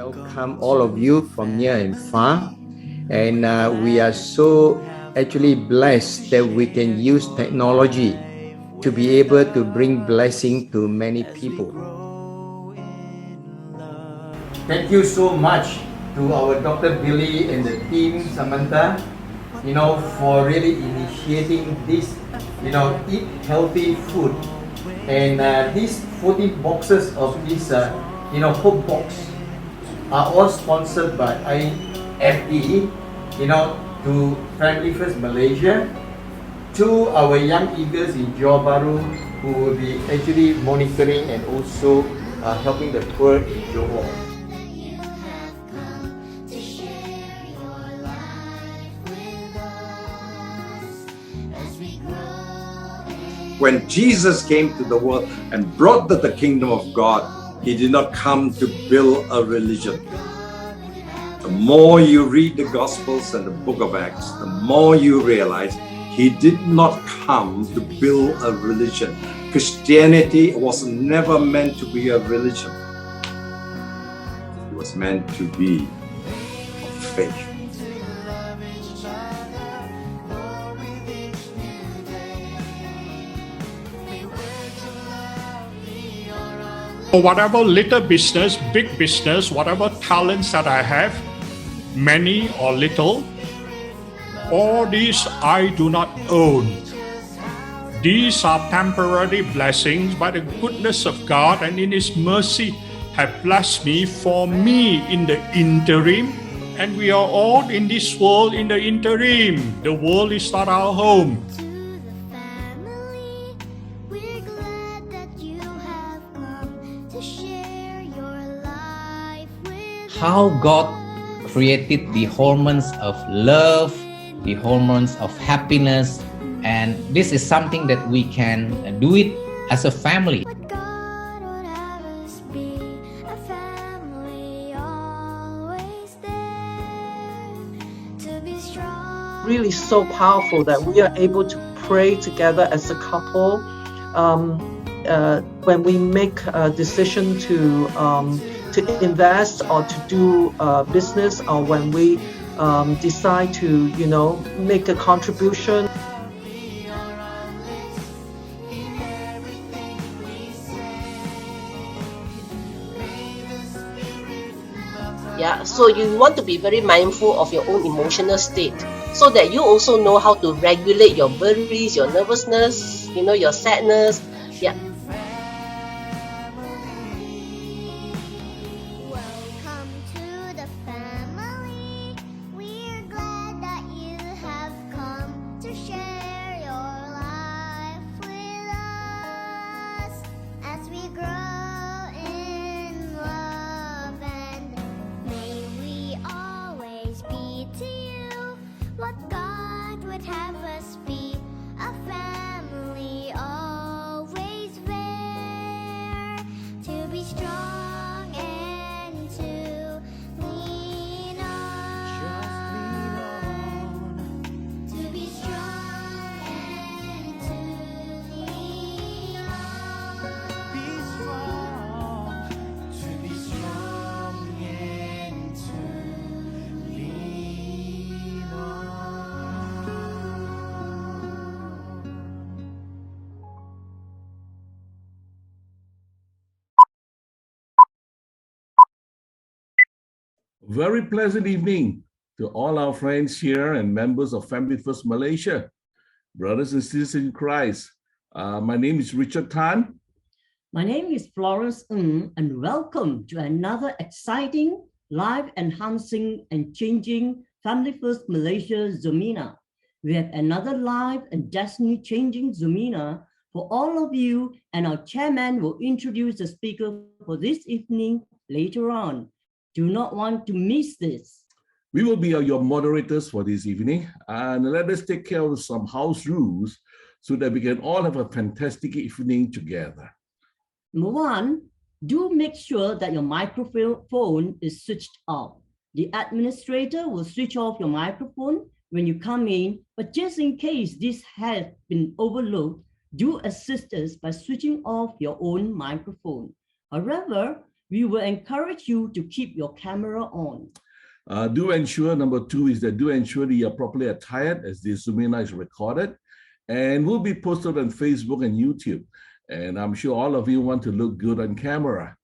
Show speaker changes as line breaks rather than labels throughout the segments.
welcome all of you from near and far. And we are so actually blessed that we can use technology to be able to bring blessing to many people. Thank you so much to our Dr. Billy and the team, Samantha, for really initiating this, eat healthy food. And these 14 boxes of this, Hope Box are all sponsored by IFE, to Family First Malaysia, to our young eagles in Johor Bahru who will be actually monitoring and also helping the poor in Johor.
When Jesus came to the world and brought the kingdom of God, He did not come to build a religion. The more you read the Gospels and the book of Acts, the more you realize He did not come to build a religion. Christianity was never meant to be a religion. It was meant to be of faith.
Whatever little business, big business, whatever talents that I have, many or little, all these I do not own. These are temporary blessings by the goodness of God, and in His mercy have blessed me for me in the interim. And we are all in this world in the interim. The world is not our home.
How God created the hormones of love, the hormones of happiness, and this is something that we can do it as a family.
Really so powerful that we are able to pray together as a couple when we make a decision to invest or to do business, or when we decide to, make a contribution.
Yeah, so you want to be very mindful of your own emotional state, so that you also know how to regulate your worries, your nervousness, your sadness. Yeah.
Very pleasant evening to all our friends here and members of Family First Malaysia, brothers and sisters in Christ. My name is Richard Tan.
My name is Florence Ng, and welcome to another exciting, life-enhancing and changing Family First Malaysia Zumina. We have another live and destiny-changing Zumina for all of you, and our chairman will introduce the speaker for this evening later on. Do not want to miss this.
We will be your moderators for this evening, and let us take care of some house rules so that we can all have a fantastic evening together.
Number one, do make sure that your microphone is switched off. The administrator will switch off your microphone when you come in, but just in case this has been overlooked, do assist us by switching off your own microphone. However, we will encourage you to keep your camera on.
Do ensure, number 2 is that do ensure that you are properly attired as this Zoomina is recorded and will be posted on Facebook and YouTube. And I'm sure all of you want to look good on camera.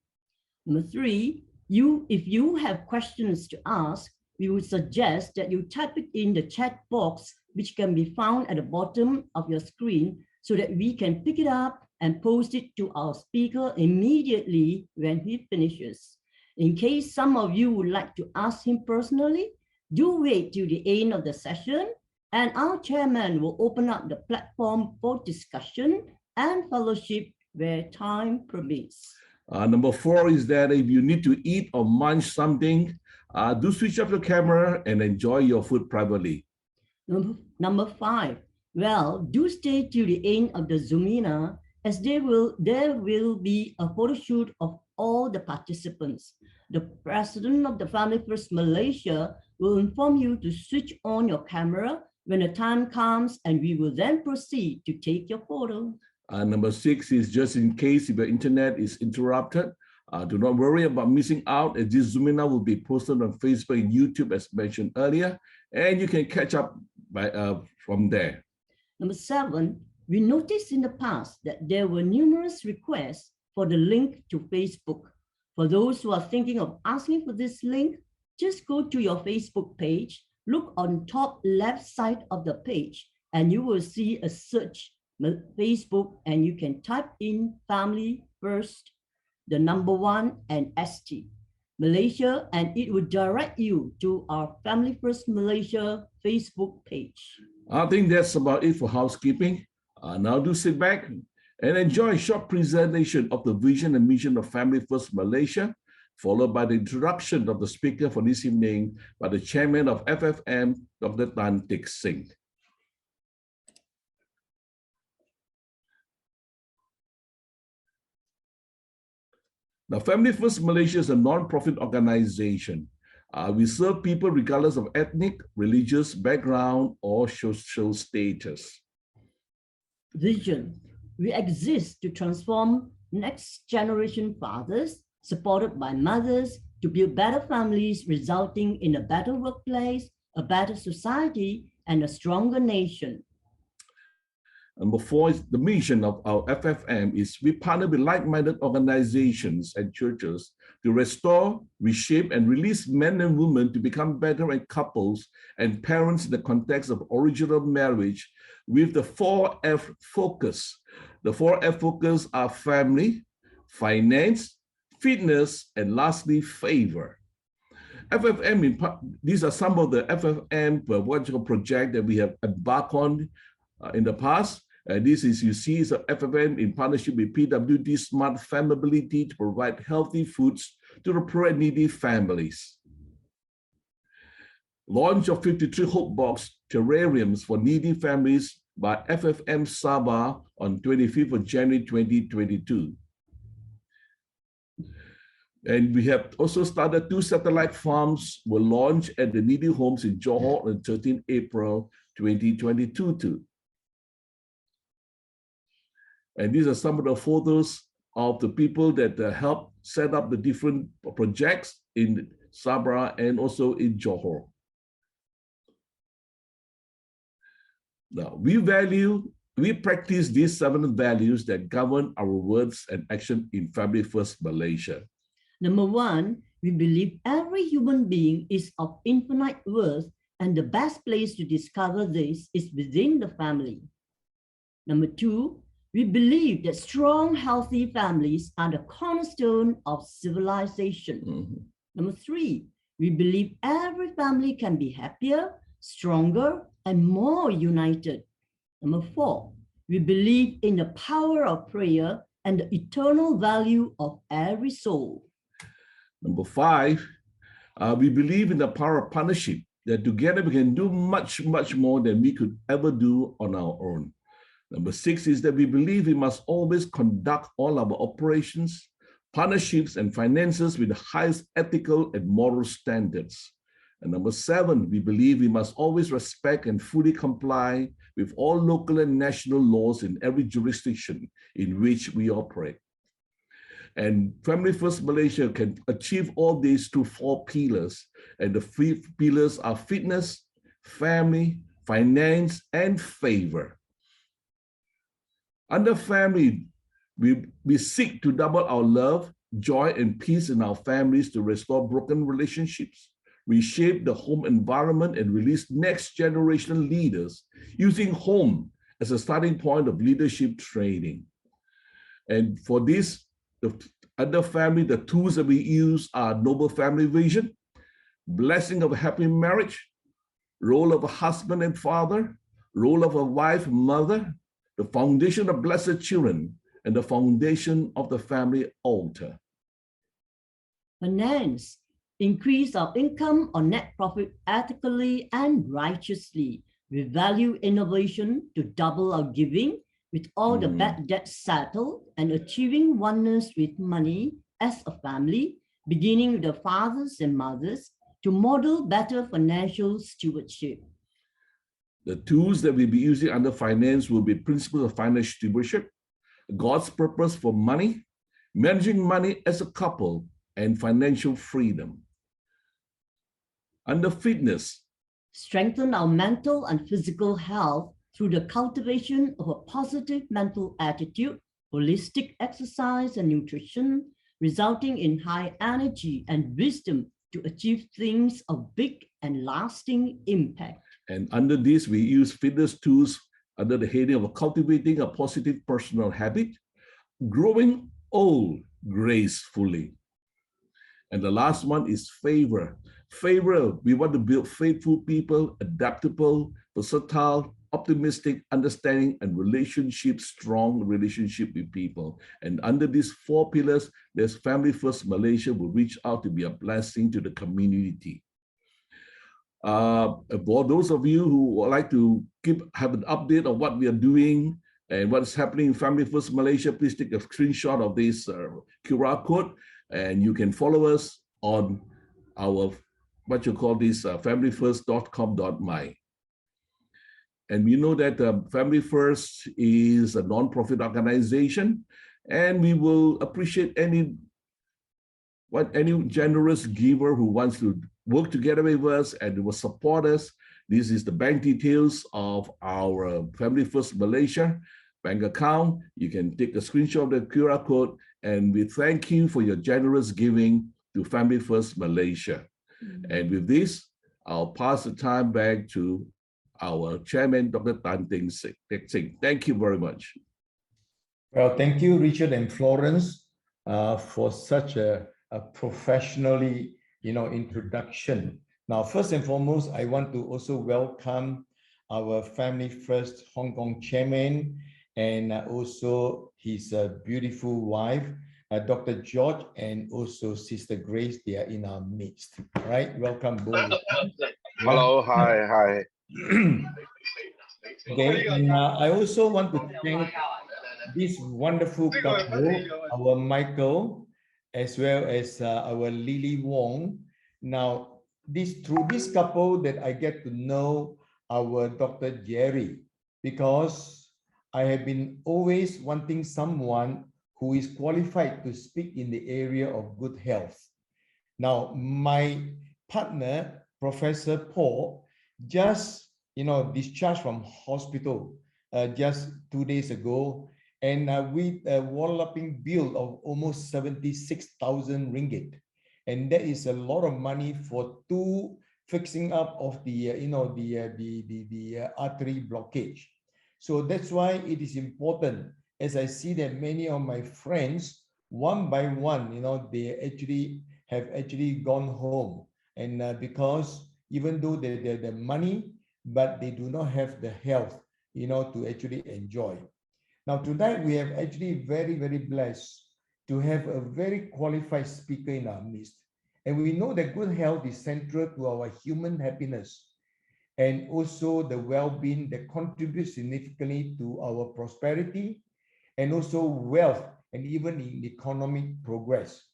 Number 3, if you have questions to ask, we would suggest that you type it in the chat box, which can be found at the bottom of your screen, so that we can pick it up and post it to our speaker immediately when he finishes. In case some of you would like to ask him personally, do wait till the end of the session, and our chairman will open up the platform for discussion and fellowship where time permits.
Number 4 is that if you need to eat or munch something, do switch off your camera and enjoy your food privately.
Number 5, well, do stay till the end of the Zoomina, as there will be a photo shoot of all the participants. The president of the Family First Malaysia will inform you to switch on your camera when the time comes, and we will then proceed to take your photo.
Number 6 is just in case if your internet is interrupted, do not worry about missing out, as this Zoomina will be posted on Facebook and YouTube as mentioned earlier, and you can catch up from there.
Number 7, we noticed in the past that there were numerous requests for the link to Facebook. For those who are thinking of asking for this link, just go to your Facebook page, look on top left side of the page, and you will see a search Facebook, and you can type in Family First, the number 1 and ST Malaysia, and it will direct you to our Family First Malaysia Facebook page.
I think that's about it for housekeeping. Now do sit back and enjoy a short presentation of the vision and mission of Family First Malaysia, followed by the introduction of the speaker for this evening by the chairman of FFM, Dr. Tan Teck Seng. Now, Family First Malaysia is a non-profit organization. We serve people regardless of ethnic, religious background, or social status.
Vision. We exist to transform next generation fathers, supported by mothers, to build better families, resulting in a better workplace, a better society, and a stronger nation.
Number 4 is the mission of our FFM is we partner with like-minded organizations and churches to restore, reshape, and release men and women to become better and couples and parents in the context of original marriage with the 4F focus. The 4F focus are family, finance, fitness, and lastly, favor. FFM, these are some of the FFM project that we have embarked on in the past. This is, you see, is a FFM in partnership with PWD Smart Famability to provide healthy foods to the poor and needy families. Launch of 53 Hope Box terrariums for needy families by FFM Sabah on 25th of January 2022. And we have also started 2 satellite farms were launched at the needy homes in Johor on 13 April 2022 too. And these are some of the photos of the people that helped set up the different projects in Sabah and also in Johor. Now, we practice these 7 values that govern our words and action in Family First Malaysia.
Number 1, we believe every human being is of infinite worth, and the best place to discover this is within the family. Number 2, we believe that strong, healthy families are the cornerstone of civilization. Number 3, we believe every family can be happier, stronger, and more united. Number 4, we believe in the power of prayer and the eternal value of every soul.
Number 5, we believe in the power of partnership, that together we can do much, much more than we could ever do on our own. Number 6 is that we believe we must always conduct all our operations, partnerships, and finances with the highest ethical and moral standards. And number 7, we believe we must always respect and fully comply with all local and national laws in every jurisdiction in which we operate. And Family First Malaysia can achieve all these through 4 pillars. And the 3 pillars are fitness, family, finance, and favor. Under family, we seek to double our love, joy, and peace in our families to restore broken relationships, reshape the home environment, and release next generation leaders using home as a starting point of leadership training. And for this, under family, the tools that we use are noble family vision, blessing of a happy marriage, role of a husband and father, role of a wife, mother, the foundation of blessed children, and the foundation of the family altar.
Finance, increase our income or net profit ethically and righteously. We value innovation to double our giving with all the bad debts settled and achieving oneness with money as a family, beginning with the fathers and mothers to model better financial stewardship.
The tools that we'll be using under finance will be principles of financial stewardship, God's purpose for money, managing money as a couple, and financial freedom. Under fitness,
strengthen our mental and physical health through the cultivation of a positive mental attitude, holistic exercise and nutrition, resulting in high energy and wisdom to achieve things of big and lasting impact.
And under this, we use fitness tools under the heading of cultivating a positive personal habit, growing old gracefully. And the last one is favor. Favor, we want to build faithful people, adaptable, versatile, optimistic, understanding, and strong relationship with people. And under these 4 pillars, there's Family First Malaysia will reach out to be a blessing to the community. For those of you who would like to have an update on what we are doing and what's happening in Family First Malaysia, please take a screenshot of this QR code, and you can follow us on our familyfirst.com.my. And we know that Family First is a non-profit organization, and we will appreciate any generous giver who wants to work together with us and will support us. This is the bank details of our Family First Malaysia bank account. You can take a screenshot of the QR code, and we thank you for your generous giving to Family First Malaysia. And with this, I'll pass the time back to our chairman, Dr. Tan Teck Sing. Thank you very much.
Well, thank you, Richard and Florence, for such a professionally, introduction. Now, first and foremost, I want to also welcome our Family First Hong Kong chairman and also his beautiful wife, Dr. George, and also Sister Grace. They are in our midst. All right, welcome both.
Hello, hi.
Okay, and I also want to thank this wonderful couple, our Michael, as well as our Lily Wong. Now, through this couple that I get to know our Dr. Jerry, because I have been always wanting someone who is qualified to speak in the area of good health. Now, my partner, Professor Paul, just discharged from hospital just 2 days ago, and with a walloping bill of almost 76,000 ringgit, and that is a lot of money for 2 fixing up of the artery blockage. So that's why it is important, as I see that many of my friends, one by one, they have gone home, and because even though they have the money, but they do not have the health, to actually enjoy. Now, tonight we have actually very, very blessed to have a very qualified speaker in our midst. And we know that good health is central to our human happiness and also the well-being that contributes significantly to our prosperity and also wealth and even in economic progress.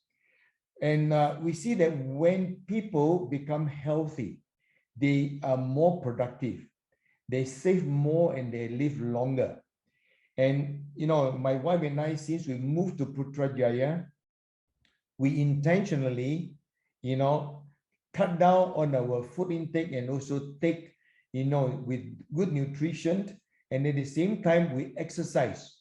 And we see that when people become healthy, they are more productive, they save more, and they live longer. And my wife and I, since we moved to Putrajaya, we intentionally, cut down on our food intake and also take, with good nutrition, and at the same time we exercise.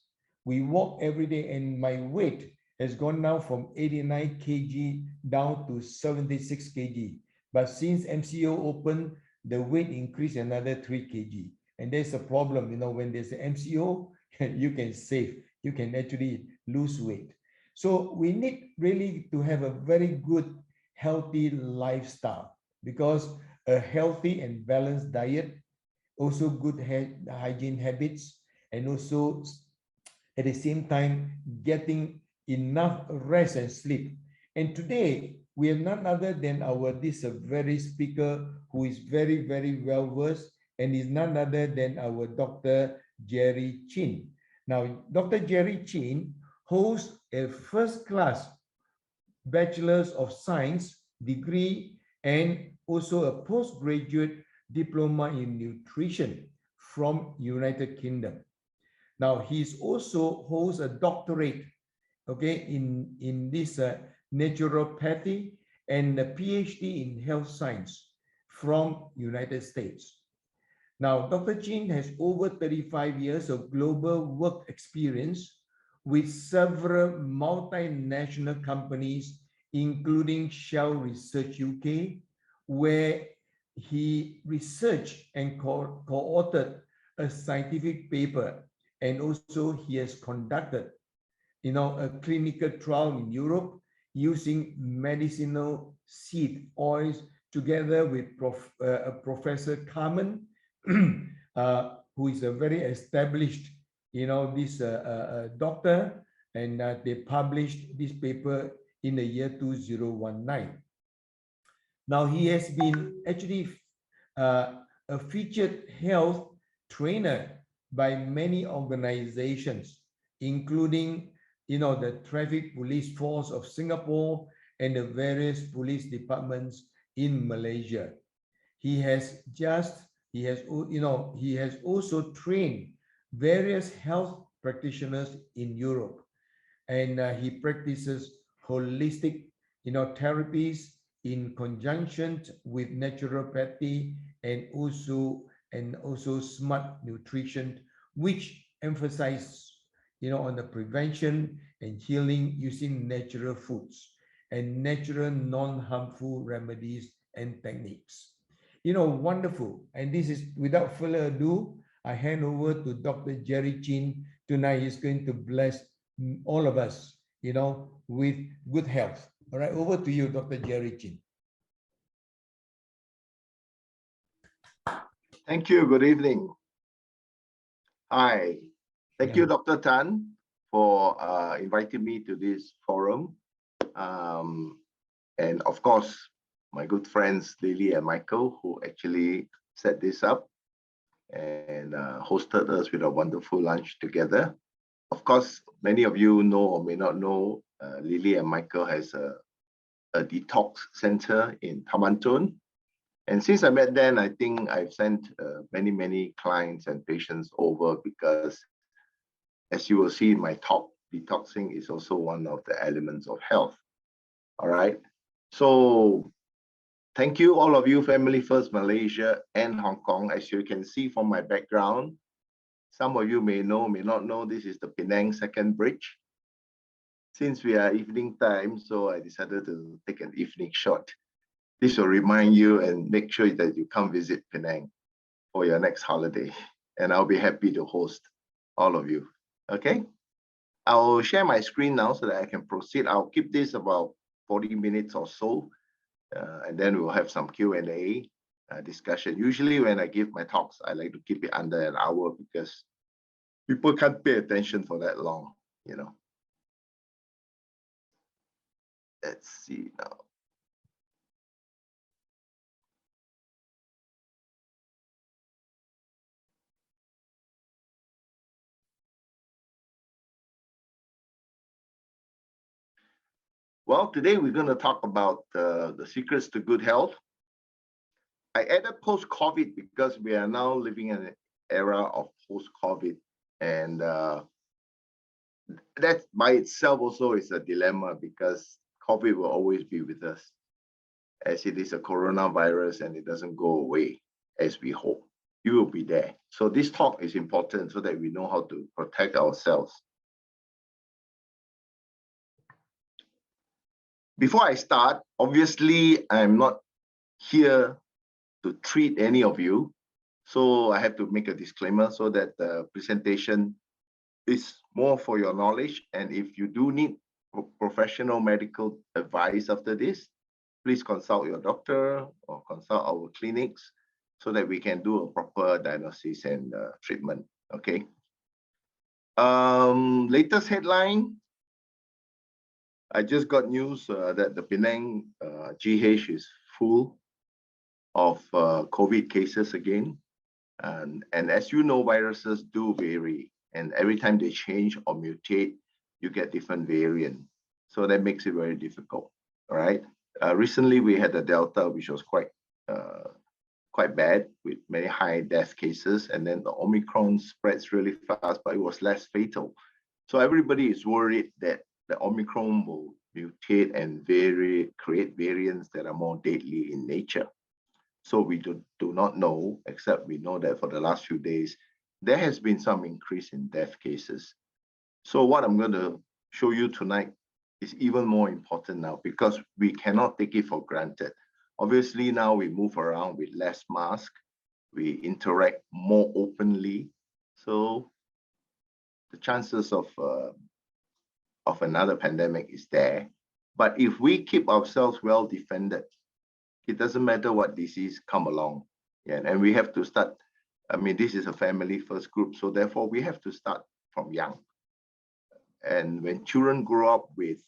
We walk every day, and my weight has gone down from 89 kg down to 76 kg. But since MCO opened, the weight increased another 3 kg. And there's a problem, when there's an MCO, you can save, you can actually lose weight. So we need really to have a very good, healthy lifestyle, because a healthy and balanced diet, also good hygiene habits, and also at the same time getting enough rest and sleep. And today we have none other than this very speaker who is very, very well versed, and is none other than our Dr. Jerry Chin. Now, Dr. Jerry Chin holds a first-class Bachelor's of Science degree and also a postgraduate diploma in nutrition from United Kingdom. Now, he's also holds a doctorate, in this naturopathy, and a PhD in health science from United States. Now, Dr. Chin has over 35 years of global work experience with several multinational companies, including Shell Research UK, where he researched and co-authored a scientific paper, and also he has conducted, a clinical trial in Europe using medicinal seed oils together with Professor Carmen, who is a very established, this doctor, and they published this paper in the year 2019. Now, he has been actually a featured health trainer by many organizations, including, the Traffic Police Force of Singapore and the various police departments in Malaysia. He has also trained various health practitioners in Europe, and he practices holistic, therapies in conjunction with naturopathy and also smart nutrition, which emphasize, on the prevention and healing using natural foods and natural non-harmful remedies and techniques. Wonderful. And this is, without further ado, I hand over to Dr. Jerry Chin. Tonight he's going to bless all of us, with good health. All right, over to you, Dr. Jerry Chin.
Thank you. Good evening. Hi. Thank you, Dr. Tan, for inviting me to this forum. And of course, my good friends, Lily and Michael, who actually set this up and hosted us with a wonderful lunch together. Of course, many of you know or may not know, Lily and Michael has a detox center in Taman Tun. And since I met them, I think I've sent many clients and patients over, because as you will see in my talk, detoxing is also one of the elements of health. All right. So thank you, all of you, Family First Malaysia and Hong Kong. As you can see from my background, some of you may know, may not know, this is the Penang Second Bridge. Since we are evening time, so I decided to take an evening shot. This will remind you and make sure that you come visit Penang for your next holiday. And I'll be happy to host all of you. Okay, I'll share my screen now so that I can proceed. I'll keep this about 40 minutes or so, and then we'll have some Q&A discussion. Usually when I give my talks, I like to keep it under an hour, because people can't pay attention for that long, Let's see now. Well, today we're going to talk about the secrets to good health. I added post-COVID because we are now living in an era of post-COVID, and that by itself also is a dilemma, because COVID will always be with us, as it is a coronavirus and it doesn't go away as we hope. You will be there. So this talk is important so that we know how to protect ourselves. Before I start, obviously, I'm not here to treat any of you. So I have to make a disclaimer so that the presentation is more for your knowledge. And if you do need professional medical advice after this, please consult your doctor or consult our clinics so that we can do a proper diagnosis and treatment, okay? Latest headline, I just got news that the Penang GH is full of COVID cases again. And as you know, viruses do vary. And every time they change or mutate, you get different variant. So that makes it very difficult, all right? Recently, we had the Delta, which was quite bad with many high death cases. And then the Omicron spreads really fast, but it was less fatal. So everybody is worried that the Omicron will mutate and create variants that are more deadly in nature. So we do not know, except we know that for the last few days, there has been some increase in death cases. So what I'm going to show you tonight is even more important now because we cannot take it for granted. Obviously, now we move around with less mask, we interact more openly. So the chances of another pandemic is there. But if we keep ourselves well defended, it doesn't matter what disease come along. Yeah, and we have to start, I mean, this is a family first group, so therefore we have to start from young. And when children grow up with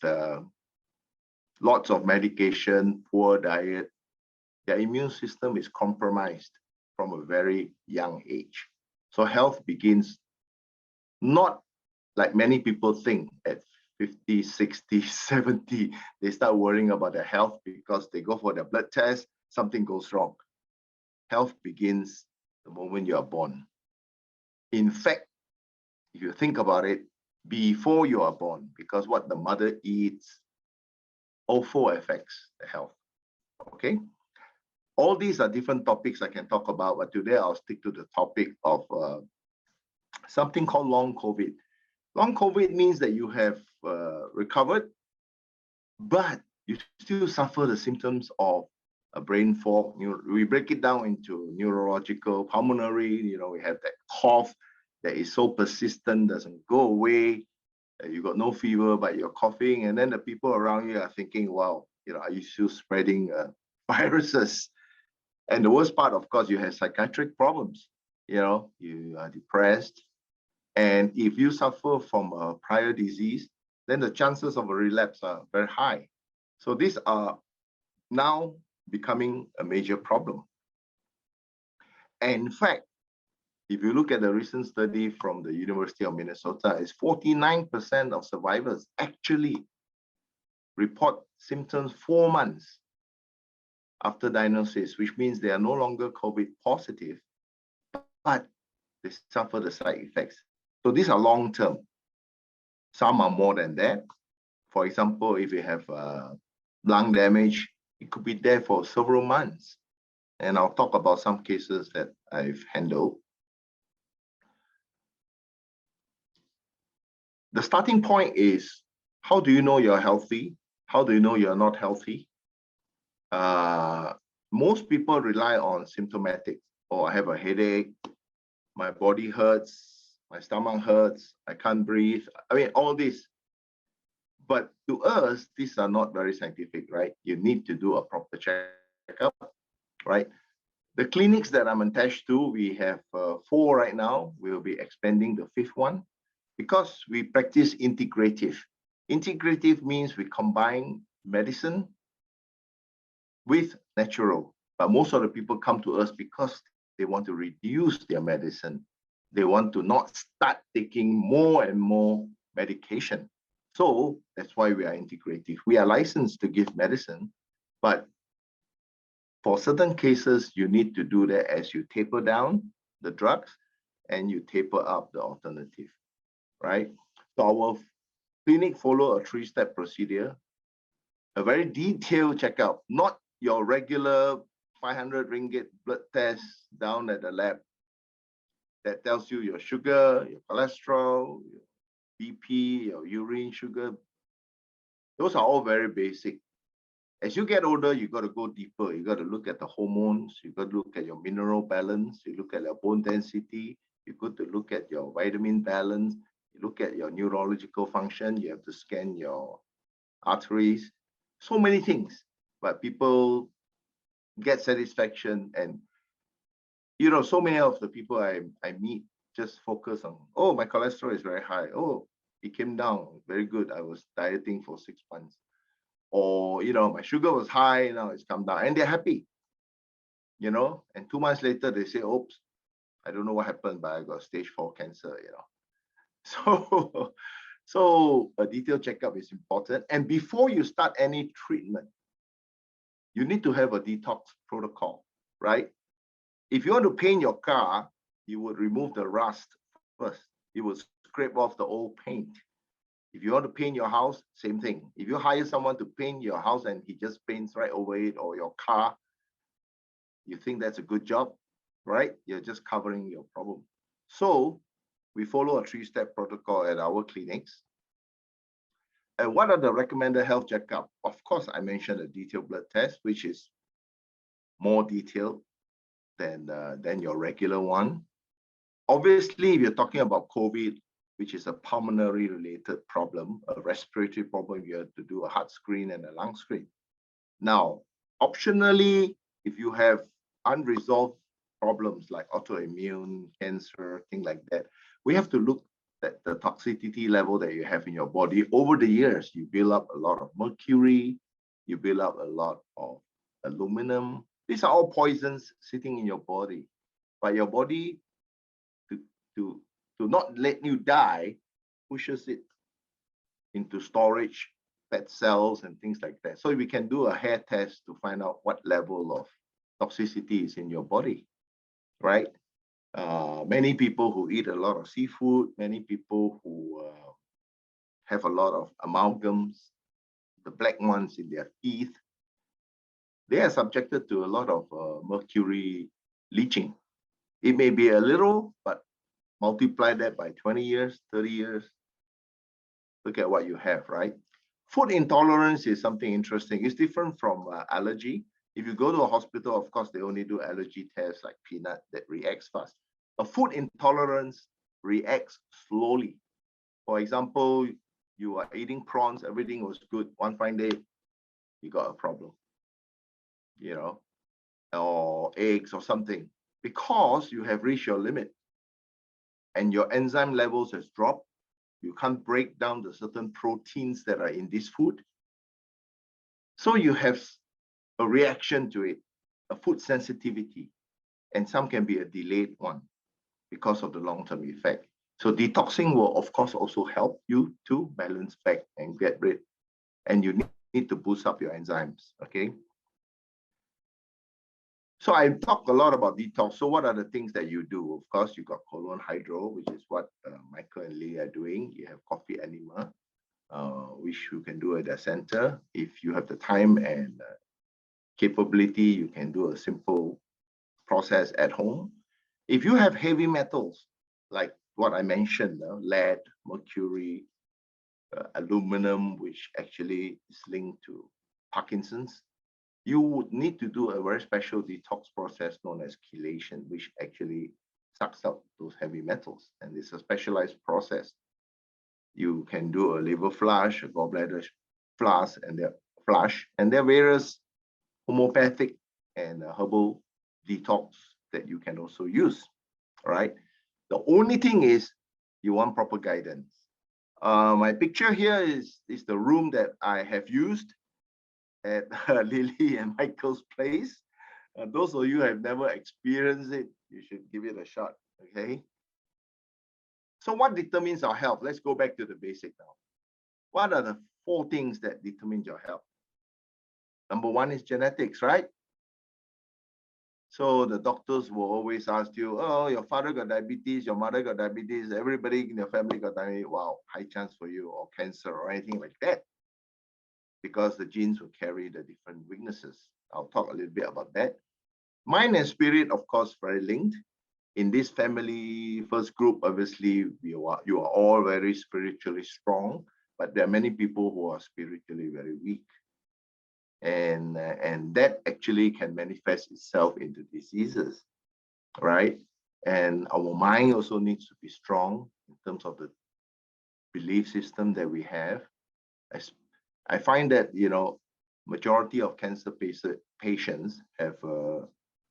lots of medication, poor diet, their immune system is compromised from a very young age. So health begins not like many people think at 50, 60, 70, they start worrying about their health because they go for their blood test, something goes wrong. Health begins the moment you are born. In fact, if you think about it, before you are born, because what the mother eats also affects the health, okay? All these are different topics I can talk about, but today I'll stick to the topic of something called long COVID. Long COVID means that you have recovered, but you still suffer the symptoms of a brain fog. We break it down into neurological, pulmonary, we have that cough that is so persistent, doesn't go away. You got no fever, but you're coughing. And then the people around you are thinking, wow, are you still spreading viruses? And the worst part, of course, you have psychiatric problems. You are depressed. And if you suffer from a prior disease, then the chances of a relapse are very high. So these are now becoming a major problem. And in fact, if you look at the recent study from the University of Minnesota, it's 49% of survivors actually report symptoms 4 months after diagnosis, which means they are no longer COVID positive, but they suffer the side effects. So these are long-term. Some are more than that. For example, if you have lung damage, it could be there for several months. And I'll talk about some cases that I've handled. The starting point is, how do you know you're healthy? How do you know you're not healthy? Most people rely on symptomatic. Oh, I have a headache, my body hurts, my stomach hurts, I can't breathe. I mean, all this. But to us, these are not very scientific, right? You need to do a proper checkup, right? The clinics that I'm attached to, we have 4 right now. We'll be expanding the 5th one because we practice integrative. Integrative means we combine medicine with natural. But most of the people come to us because they want to reduce their medicine. They want to not start taking more and more medication. So that's why we are integrative. We are licensed to give medicine, but for certain cases, you need to do that as you taper down the drugs and you taper up the alternative, right? So our clinic follow a 3-step procedure. a very detailed checkup, not your regular 500 ringgit blood test down at the lab that tells you your sugar, your cholesterol, your BP, your urine sugar. Those are all very basic. As you get older, you got to go deeper. You got to look at the hormones. You got to look at your mineral balance. You look at your bone density. You got to look at your vitamin balance. You look at your neurological function. You have to scan your arteries. So many things. But people get satisfaction, and you know, so many of the people I meet just focus on, oh, my cholesterol is very high. Oh, it came down. Very good. I was dieting for 6 months. Or, you know, my sugar was high, now it's come down, and they're happy, you know. And 2 months later, they say, oops, I don't know what happened, but I got stage 4 cancer, you know. So a detailed checkup is important. And before you start any treatment, you need to have a detox protocol, right? If you want to paint your car, you would remove the rust first. You would scrape off the old paint. If you want to paint your house, same thing. If you hire someone to paint your house and he just paints right over it, or your car, you think that's a good job, right? You're just covering your problem. So we follow a 3-step protocol at our clinics. And what are the recommended health checkup? Of course, I mentioned a detailed blood test, which is more detailed than your regular one. Obviously, if you're talking about COVID, which is a pulmonary related problem, a respiratory problem, you have to do a heart screen and a lung screen. Now, optionally, if you have unresolved problems like autoimmune, cancer, things like that, we have to look at the toxicity level that you have in your body. Over the years, you build up a lot of mercury, you build up a lot of aluminum. These are all poisons sitting in your body. But your body, to not let you die, pushes it into storage, fat cells and things like that. So we can do a hair test to find out what level of toxicity is in your body, right? Many people who eat a lot of seafood, many people who have a lot of amalgams, the black ones in their teeth, they are subjected to a lot of mercury leaching. It may be a little, but multiply that by 20 years, 30 years, look at what you have, right? Food intolerance is something interesting. It's different from allergy. If you go to a hospital, of course, they only do allergy tests like peanut that reacts fast. A food intolerance reacts slowly. For example, you are eating prawns, everything was good. One fine day, you got a problem, you know, or eggs or something, because you have reached your limit and your enzyme levels has dropped. You can't break down the certain proteins that are in this food. So you have a reaction to it, a food sensitivity, and some can be a delayed one because of the long-term effect. So detoxing will, of course, also help you to balance back and get rid. And you need to boost up your enzymes, okay? So I talk a lot about detox. So what are the things that you do? Of course, you got colon hydro, which is what Michael and Lee are doing. You have coffee enema, which you can do at the center. If you have the time and capability, you can do a simple process at home. If you have heavy metals, like what I mentioned, lead, mercury, aluminum, which actually is linked to Parkinson's, you would need to do a very special detox process known as chelation, which actually sucks out those heavy metals. And it's a specialized process. You can do a liver flush, a gallbladder flush, and there are various homeopathic and herbal detox that you can also use. All right. The only thing is you want proper guidance. My picture here is the room that I have used at Lily and Michael's place. Those of you who have never experienced it, you should give it a shot, okay? So what determines our health? Let's go back to the basic now. What are the 4 things that determine your health? Number 1 is genetics, right? So the doctors will always ask you, oh, your father got diabetes, your mother got diabetes, everybody in your family got diabetes. Wow, high chance for you, or cancer or anything like that. because the genes will carry the different weaknesses. I'll talk a little bit about that. Mind and spirit, of course, very linked. In this family first group, obviously, you are all very spiritually strong, but there are many people who are spiritually very weak. And that actually can manifest itself into diseases, right? And our mind also needs to be strong in terms of the belief system that we have. I find that, majority of cancer patients have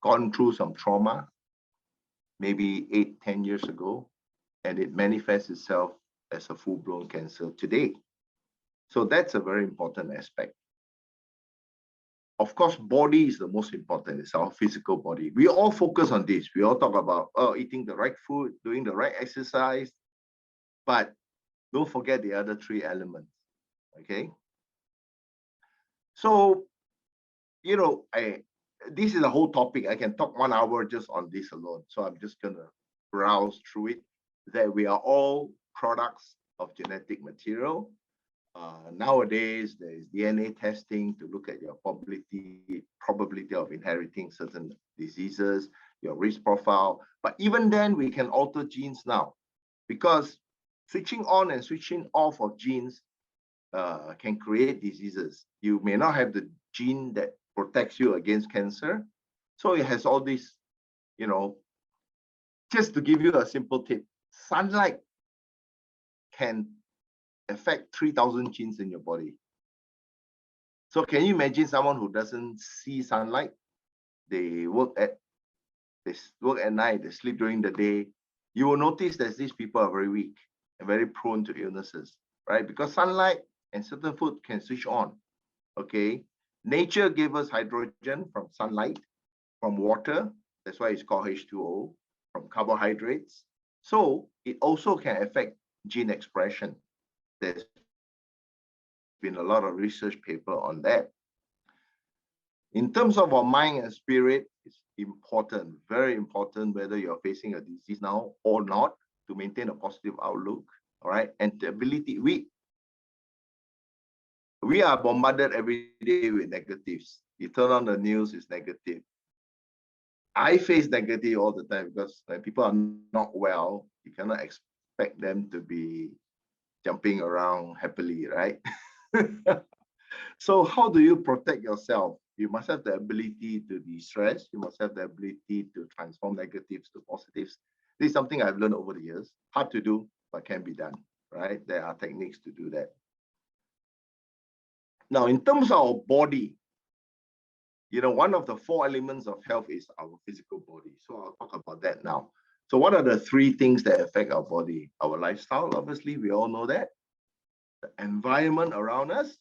gone through some trauma, maybe 8-10 years ago, and it manifests itself as a full-blown cancer today. So that's a very important aspect. Of course, body is the most important. It's our physical body. We all focus on this. We all talk about eating the right food, doing the right exercise, but don't forget the other 3 elements, okay? So, this is a whole topic. I can talk 1 hour just on this alone. So I'm just gonna browse through it, that we are all products of genetic material. Nowadays, there is DNA testing to look at your probability of inheriting certain diseases, your risk profile. But even then, we can alter genes now, because switching on and switching off of genes can create diseases. You may not have the gene that protects you against cancer. So it has all these, just to give you a simple tip, sunlight can affect 3,000 genes in your body. So can you imagine someone who doesn't see sunlight? They work at night, they sleep during the day. You will notice that these people are very weak and very prone to illnesses, right? Because sunlight and certain food can switch on, okay? Nature gave us hydrogen from sunlight, from water, that's why it's called H2O, from carbohydrates. So it also can affect gene expression. There's been a lot of research paper on that. In terms of our mind and spirit, it's important, very important, whether you're facing a disease now or not, to maintain a positive outlook, all right? And the ability, we are bombarded every day with negatives. You turn on the news, it's negative. I face negative all the time, because when people are not well, you cannot expect them to be jumping around happily, right? So how do you protect yourself? You must have the ability to de-stress. You must have the ability to transform negatives to positives. This is something I've learned over the years. Hard to do, but can be done, right? There are techniques to do that. Now, in terms of our body, one of the 4 elements of health is our physical body. So I'll talk about that now. So what are the 3 things that affect our body? Our lifestyle, obviously, we all know that. The environment around us.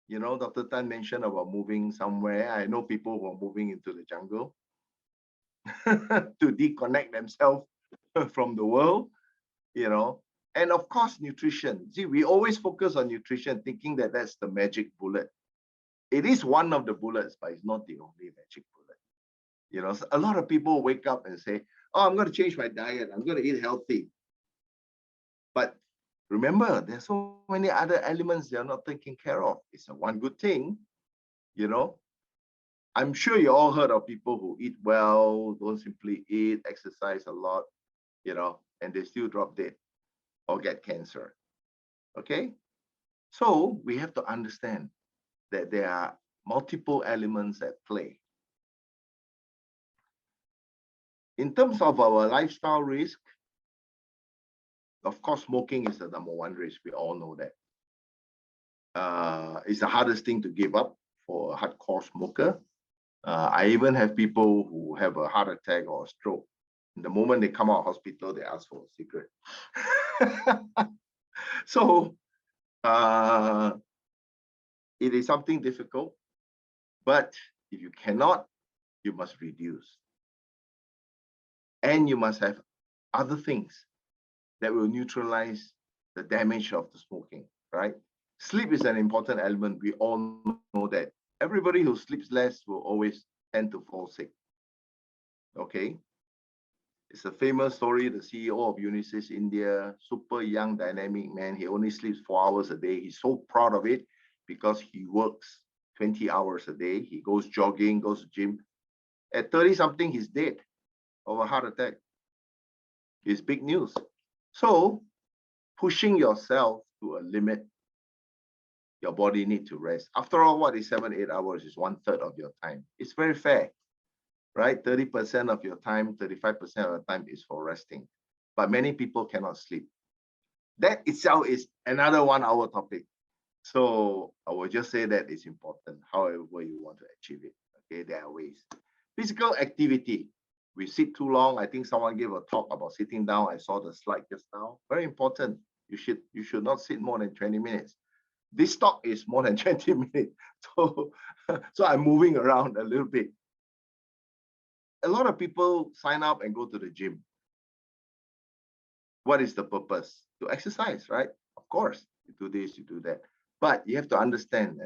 Dr. Tan mentioned about moving somewhere. I know people who are moving into the jungle to disconnect themselves from the world, And of course, nutrition. See, we always focus on nutrition, thinking that that's the magic bullet. It is one of the bullets, but it's not the only magic bullet. A lot of people wake up and say, oh, I'm going to change my diet. I'm going to eat healthy. But remember, there's so many other elements they're not taking care of. It's a one good thing, I'm sure you all heard of people who eat well, don't simply eat, exercise a lot, and they still drop dead or get cancer. Okay? So we have to understand that there are multiple elements at play. In terms of our lifestyle risk, of course, smoking is the #1 risk. We all know that. It's the hardest thing to give up for a hardcore smoker. I even have people who have a heart attack or a stroke. The moment they come out of hospital, they ask for a cigarette. So it is something difficult, but if you cannot, you must reduce. And you must have other things that will neutralize the damage of the smoking, right? Sleep is an important element. We all know that. Everybody who sleeps less will always tend to fall sick. Okay? It's a famous story, the CEO of Unisys India, super young, dynamic man. He only sleeps 4 hours a day. He's so proud of it. because he works 20 hours a day. He goes jogging, goes to gym. At 30 something, he's dead of a heart attack. It's big news. So pushing yourself to a limit, your body needs to rest. After all, what is 7-8 hours is 1/3 of your time. It's very fair, right? 30% of your time, 35% of the time is for resting. But many people cannot sleep. That itself is another 1 hour topic. So I will just say that it's important, however you want to achieve it. Okay, there are ways. Physical activity. We sit too long. I think someone gave a talk about sitting down. I saw the slide just now. Very important. You should not sit more than 20 minutes. This talk is more than 20 minutes. So I'm moving around a little bit. A lot of people sign up and go to the gym. What is the purpose? To exercise, right? Of course, you do this, you do that. But you have to understand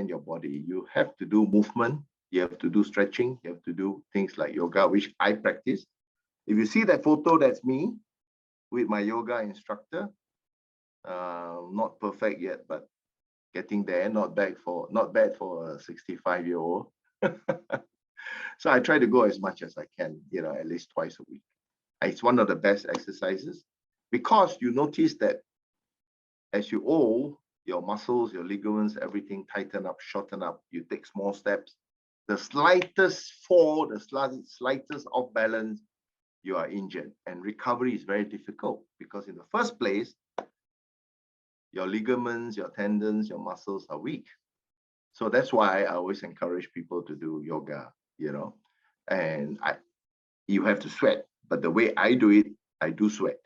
your body. You have to do movement. You have to do stretching. You have to do things like yoga, which I practice. If you see that photo, that's me with my yoga instructor. Not perfect yet, but getting there. Not bad for a 65-year-old. So I try to go as much as I can, at least twice a week. It's one of the best exercises because you notice that as you old, your muscles, your ligaments, everything tighten up, shorten up. You take small steps. The slightest fall, the slightest off balance, you are injured. And recovery is very difficult because in the first place, your ligaments, your tendons, your muscles are weak. So that's why I always encourage people to do yoga, and you have to sweat. But the way I do it, I do sweat.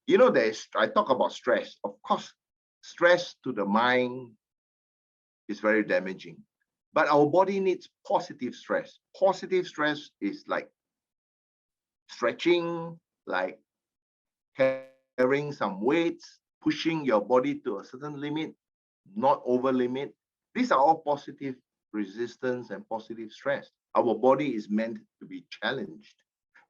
I talk about stress. Of course, stress to the mind is very damaging. But our body needs positive stress. Positive stress is like stretching, like carrying some weights, pushing your body to a certain limit, not over limit. These are all positive resistance and positive stress. Our body is meant to be challenged.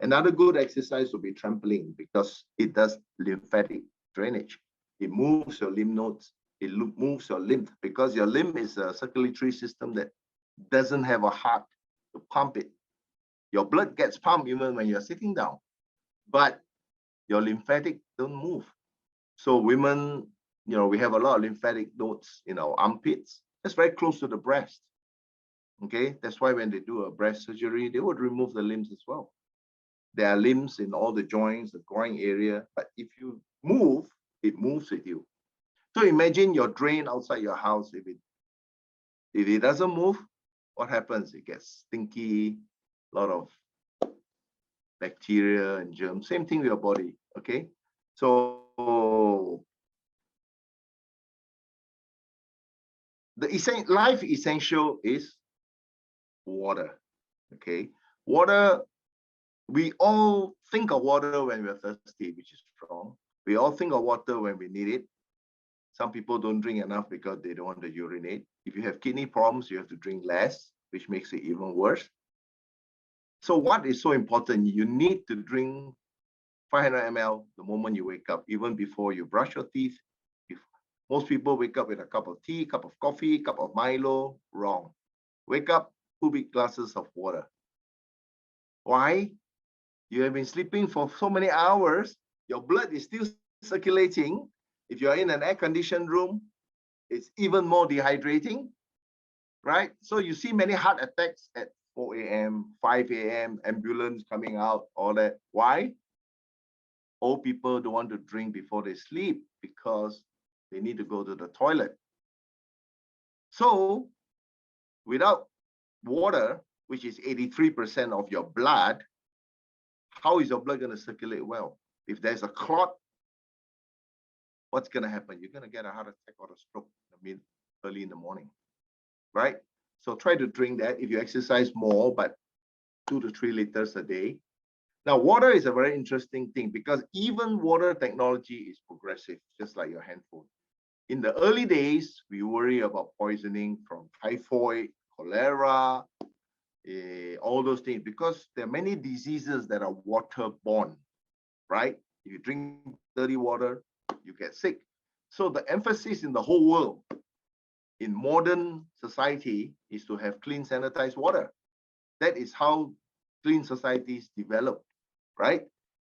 Another good exercise will be trampoline because it does lymphatic drainage. It moves your lymph nodes. It moves your lymph because your lymph is a circulatory system that doesn't have a heart to pump it. Your blood gets pumped even when you're sitting down, but your lymphatic don't move. So women, we have a lot of lymphatic nodes in our armpits. That's very close to the breast. Okay, that's why when they do a breast surgery, they would remove the limbs as well. There are limbs in all the joints, the groin area, but if you move, it moves with you. So imagine your drain outside your house. If it doesn't move, what happens? It gets stinky, a lot of bacteria and germs. Same thing with your body. Okay, so the life essential is water. Okay, water. We all think of water when we're thirsty, which is wrong. We all think of water when we need it. Some people don't drink enough because they don't want to urinate. If you have kidney problems, you have to drink less, which makes it even worse. So what is so important? You need to drink 500 ml the moment you wake up, even before you brush your teeth. Most people wake up with a cup of tea, cup of coffee, cup of Milo. Wrong. Wake up, 2 big glasses of water. Why? You have been sleeping for so many hours. Your blood is still circulating. If you're in an air-conditioned room, it's even more dehydrating, right? So you see many heart attacks at 4 a.m., 5 a.m., ambulance coming out, all that. Why? Old people don't want to drink before they sleep because they need to go to the toilet. So without water, which is 83% of your blood, how is your blood going to circulate well? If there's a clot, what's going to happen? You're going to get a heart attack or a stroke early in the morning, right? So try to drink that. If you exercise more, but 2 to 3 liters a day. Now, water is a very interesting thing because even water technology is progressive, just like your handphone. In the early days, we worry about poisoning from typhoid, cholera, all those things, because there are many diseases that are waterborne, right? If you drink dirty water, you get sick. So the emphasis in the whole world in modern society is to have clean, sanitized water. That is how clean societies develop, right?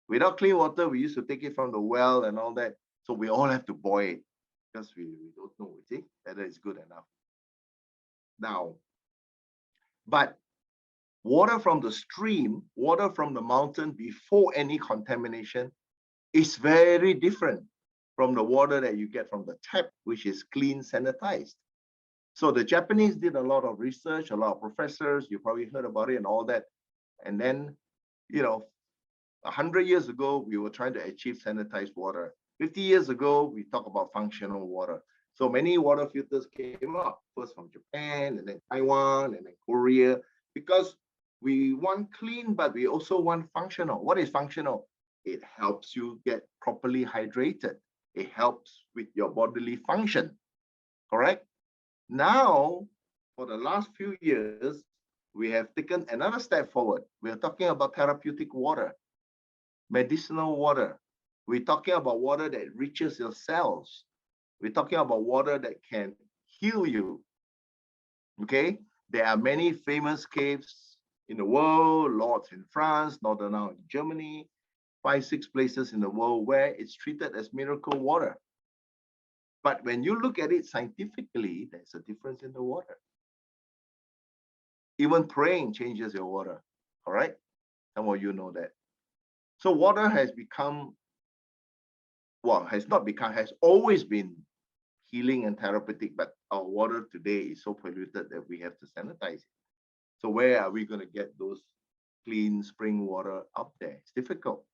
Without clean water, we used to take it from the well and all that. So we all have to boil it because we don't know, you see, whether it's good enough. Now, but water from the stream, water from the mountain before any contamination is very different from the water that you get from the tap, which is clean, sanitized. So the Japanese did a lot of research, a lot of professors, you probably heard about it and all that. And then, 100 years ago, we were trying to achieve sanitized water. 50 years ago, we talk about functional water. So many water filters came up, first from Japan, and then Taiwan, and then Korea, because we want clean, but we also want functional. What is functional? It helps you get properly hydrated. It helps with your bodily function, correct? Now, for the last few years, we have taken another step forward. We are talking about therapeutic water, medicinal water. We're talking about water that reaches your cells. We're talking about water that can heal you. Okay, there are many famous caves in the world, Lourdes in France, Northern in Germany, 5, 6 places in the world where it's treated as miracle water. But when you look at it scientifically, there's a difference in the water. Even praying changes your water, all right? Some of you know that. So water has become, well, has not become, has always been healing and therapeutic, but our water today is so polluted that we have to sanitize it. So where are we going to get those clean spring water up there? It's difficult.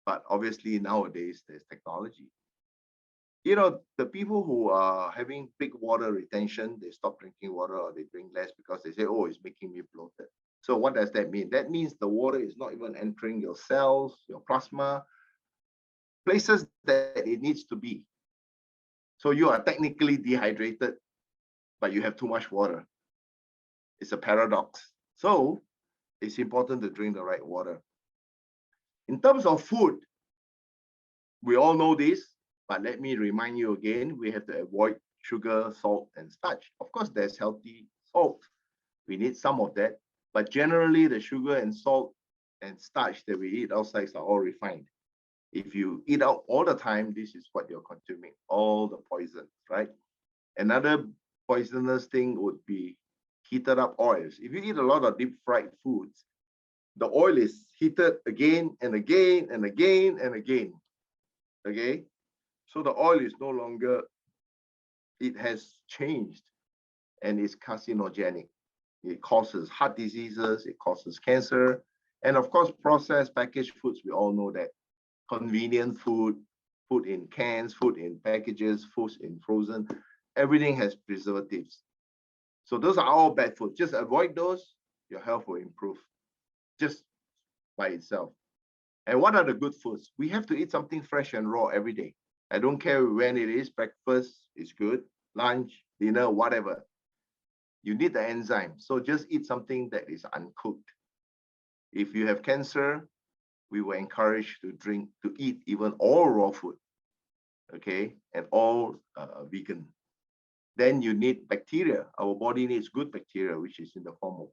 But obviously nowadays there's technology. The people who are having big water retention, they stop drinking water or they drink less because they say, oh, it's making me bloated. So what does that mean? That means the water is not even entering your cells, your plasma, places that it needs to be. So you are technically dehydrated, but you have too much water. It's a paradox. So it's important to drink the right water. In terms of food, we all know this, but let me remind you again, we have to avoid sugar, salt, and starch. Of course, there's healthy salt. We need some of that, but generally the sugar and salt and starch that we eat outside are all refined. If you eat out all the time, this is what you're consuming, all the poisons, right? Another poisonous thing would be heated up oils. If you eat a lot of deep fried foods, the oil is heated again and again and again and again, okay? So the oil is no longer, it has changed and it's carcinogenic. It causes heart diseases, it causes cancer, and of course, processed packaged foods, we all know that. Convenient food, food in cans, food in packages, food in frozen, everything has preservatives. So those are all bad food. Just avoid those, your health will improve just by itself. And what are the good foods? We have to eat something fresh and raw every day. I don't care when it is, breakfast is good, lunch, dinner, whatever. You need the enzyme. So just eat something that is uncooked. If you have cancer, we were encouraged to eat even all raw food, okay, and all vegan. Then you need bacteria. Our body needs good bacteria, which is in the form of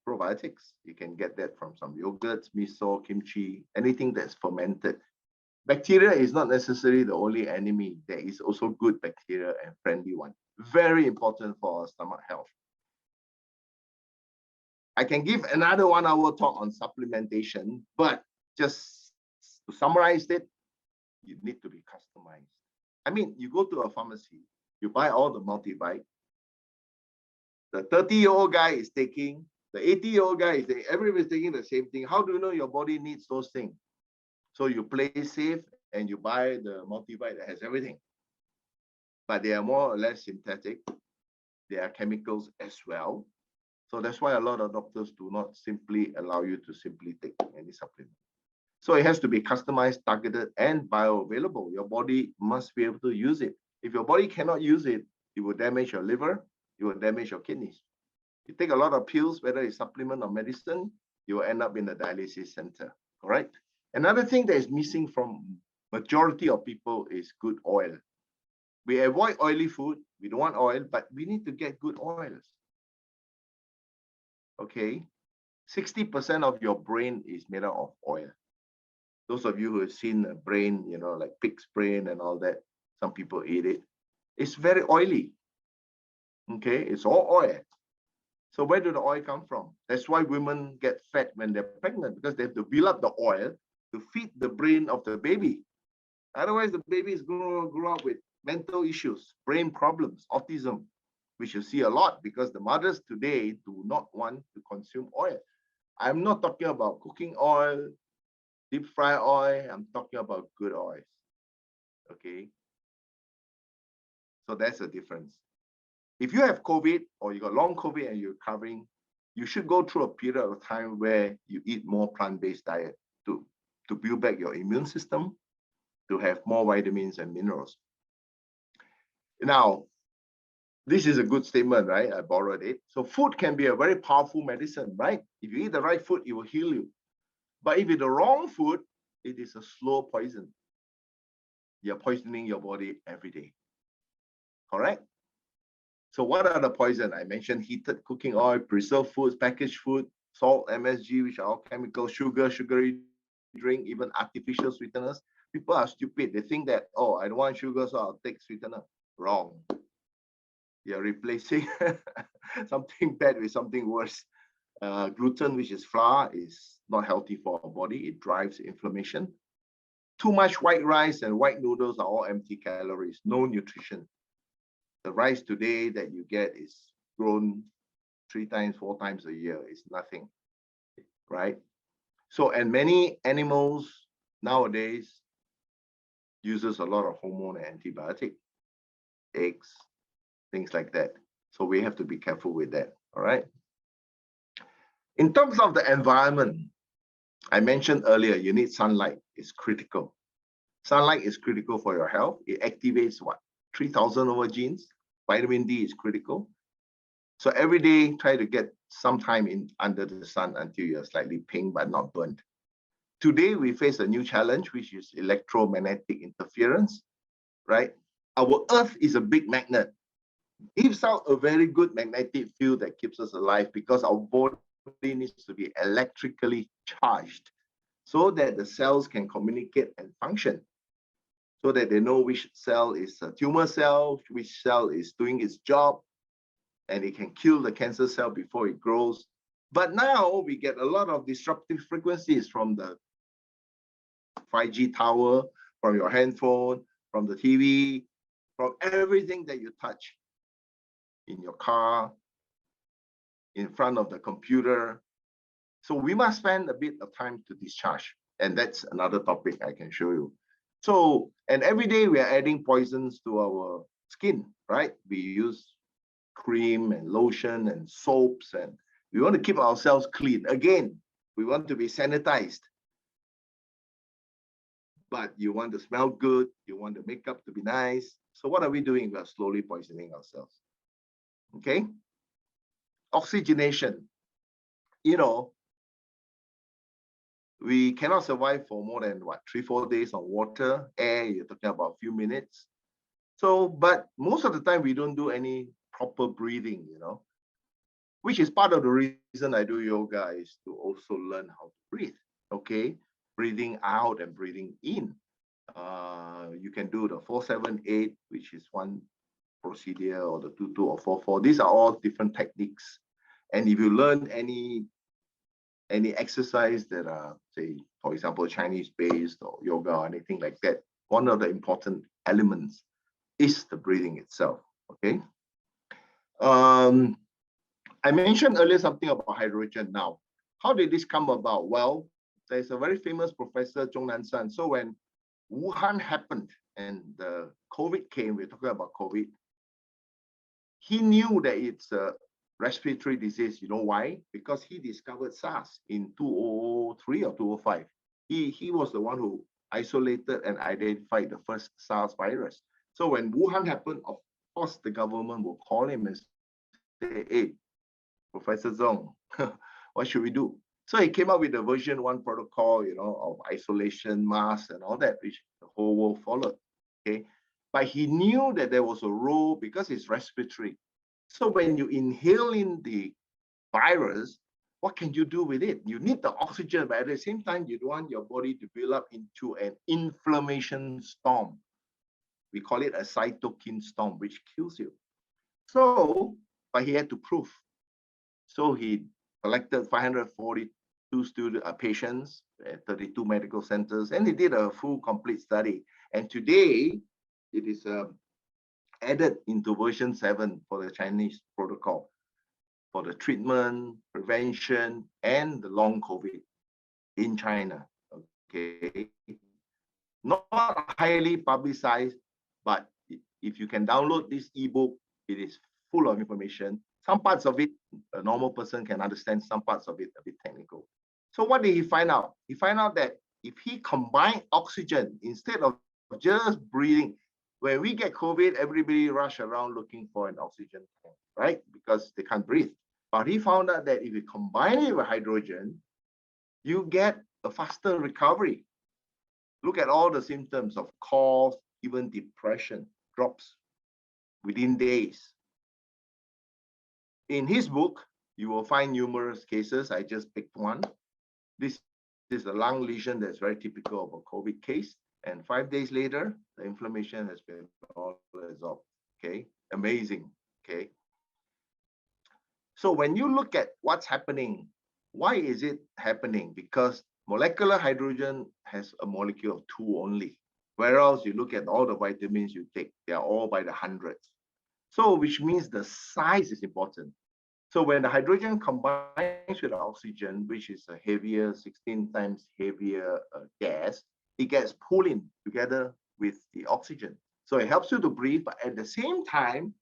probiotics. You can get that from some yogurts, miso, kimchi, anything that's fermented. Bacteria is not necessarily the only enemy. There is also good bacteria and friendly one. Very important for our stomach health. I can give another 1 hour talk on supplementation, but just to summarize it, you need to be customized. I mean, you go to a pharmacy, you buy all the multivite. The 30-year-old guy is taking, the 80-year-old guy is taking, everybody's taking the same thing. How do you know your body needs those things? So you play safe and you buy the multivite that has everything. But they are more or less synthetic. There are chemicals as well. So that's why a lot of doctors do not simply allow you to simply take any supplement. So it has to be customized, targeted, and bioavailable. Your body must be able to use it. If your body cannot use it, it will damage your liver, it will damage your kidneys. You take a lot of pills, whether it's supplement or medicine, you will end up in the dialysis center, all right? Another thing that is missing from majority of people is good oil. We avoid oily food. We don't want oil, but we need to get good oils. Okay, 60% of your brain is made out of oil. Those of you who have seen a brain, you know, like pig's brain and all that, some people eat it. It's very oily. Okay, it's all oil. So where do the oil come from? That's why women get fat when they're pregnant, because they have to build up the oil to feed the brain of the baby. Otherwise, the baby is going to grow up with mental issues, brain problems, autism, which you see a lot because the mothers today do not want to consume oil. I'm not talking about cooking oil, deep fry oil. I'm talking about good oils. Okay. So that's the difference. If you have COVID or you got long COVID and you're recovering, you should go through a period of time where you eat more plant-based diet to build back your immune system, to have more vitamins and minerals. Now, this is a good statement, right? I borrowed it. So food can be a very powerful medicine, right? If you eat the right food, it will heal you. But if it's the wrong food, it is a slow poison. You're poisoning your body every day. Correct? So what are the poison? I mentioned heated cooking oil, preserved foods, packaged food, salt, MSG, which are all chemicals, sugar, sugary drink, even artificial sweeteners. People are stupid. They think that, oh, I don't want sugar, so I'll take sweetener. Wrong. You're replacing something bad with something worse. Gluten, which is flour, is not healthy for our body. It drives inflammation. Too much white rice and white noodles are all empty calories, no nutrition. The rice today that you get is grown 3 times, 4 times a year. It's nothing, right? So, and many animals nowadays uses a lot of hormone and antibiotic, eggs, things like that. So we have to be careful with that, all right? In terms of the environment, I mentioned earlier, you need sunlight. It's critical. Sunlight is critical for your health. It activates what? 3,000 over genes. Vitamin D is critical. So every day, try to get some time in under the sun until you're slightly pink but not burnt. Today, we face a new challenge, which is electromagnetic interference, right? Our Earth is a big magnet. It gives out a very good magnetic field that keeps us alive because our body needs to be electrically charged so that the cells can communicate and function, so that they know which cell is a tumor cell, which cell is doing its job, and it can kill the cancer cell before it grows. But now we get a lot of disruptive frequencies from the 5G tower, from your handphone, from the TV, from everything that you touch in your car, in front of the computer. So we must spend a bit of time to discharge. And that's another topic I can show you. So, and every day we are adding poisons to our skin, right? We use cream and lotion and soaps, and we want to keep ourselves clean. Again, we want to be sanitized. But you want to smell good, you want the makeup to be nice. So what are we doing? We are slowly poisoning ourselves. Okay? Oxygenation. You know, we cannot survive for more than what, 3-4 days on water. Air, you're talking about a few minutes. So, but most of the time we don't do any proper breathing, you know, which is part of the reason I do yoga, is to also learn how to breathe. Okay, breathing out and breathing in. You can do the 4-7-8, which is one procedure, or the 2-2 or 4-4. These are all different techniques. And if you learn any exercise that are, say, for example, Chinese-based or yoga or anything like that, one of the important elements is the breathing itself. Okay. I mentioned earlier something about hydrogen. Now, how did this come about? Well, there's a very famous professor, Zhong Nansan. So when Wuhan happened and the COVID came, we're talking about COVID, he knew that it's a respiratory disease. You know why? Because he discovered SARS in 2003 or 2005. He was the one who isolated and identified the first SARS virus. So when Wuhan happened, of course, the government will call him and say, hey, Professor Zhong, what should we do? So he came up with the version 1 protocol, you know, of isolation, masks and all that, which the whole world followed. Okay. but he knew that there was a role because it's respiratory. So when you inhale in the virus, what can you do with it? You need the oxygen, but at the same time, you don't want your body to build up into an inflammation storm. We call it a cytokine storm, which kills you. So, but he had to prove. So he collected 542 patients at 32 medical centers, and he did a full complete study. And today, it is added into version 7 for the Chinese protocol for the treatment, prevention, and the long COVID in China. Okay, not highly publicized, but if you can download this ebook, it is full of information. Some parts of it, a normal person can understand, some parts of it a bit technical. So what did he find out? He found out that if he combined oxygen instead of just breathing, when we get COVID, everybody rush around looking for an oxygen tank, right? Because they can't breathe. But he found out that if you combine it with hydrogen, you get a faster recovery. Look at all the symptoms of cough, even depression drops within days. In his book, you will find numerous cases. I just picked one. This is a lung lesion that's very typical of a COVID case. And 5 days later, the inflammation has been all resolved. Okay, amazing. Okay. So when you look at what's happening, why is it happening? Because molecular hydrogen has a molecule of 2 only. Whereas you look at all the vitamins you take, they are all by the hundreds. So which means the size is important. So when the hydrogen combines with the oxygen, which is a heavier, 16 times heavier gas, it gets pulled in together with the oxygen. So it helps you to breathe, but at the same time,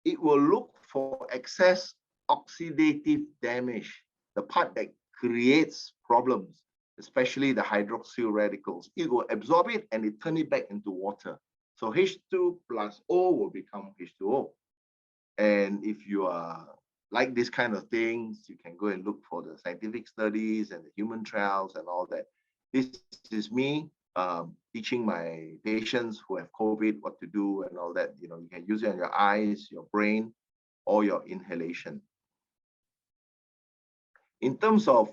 it will look for excess oxidative damage, the part that creates problems, especially the hydroxyl radicals. It will absorb it and it turn it back into water. So H2 plus O will become H2O. And if you are like this kind of things, you can go and look for the scientific studies and the human trials and all that. This is me teaching my patients who have COVID what to do and all that. You know, you can use it on your eyes, your brain, or your inhalation. In terms of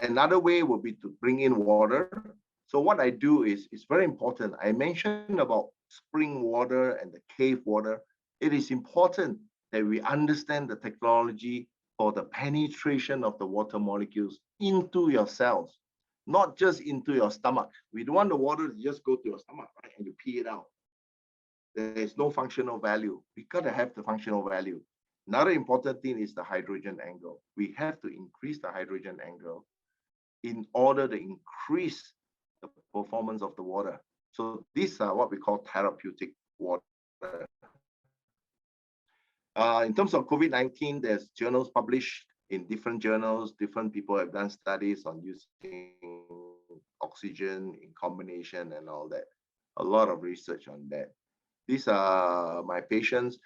another way would be to bring in water. So what I do is, it's very important. I mentioned about spring water and the cave water. It is important that we understand the technology for the penetration of the water molecules into your cells, not just into your stomach. We don't want the water to just go to your stomach, right, and you pee it out. There is no functional value. We gotta have the functional value. Another important thing is the hydrogen angle. We have to increase the hydrogen angle in order to increase the performance of the water. So these are what we call therapeutic water. In terms of COVID-19, there's journals published in different journals. Different people have done studies on using oxygen in combination and all that. A lot of research on that. These are my patients.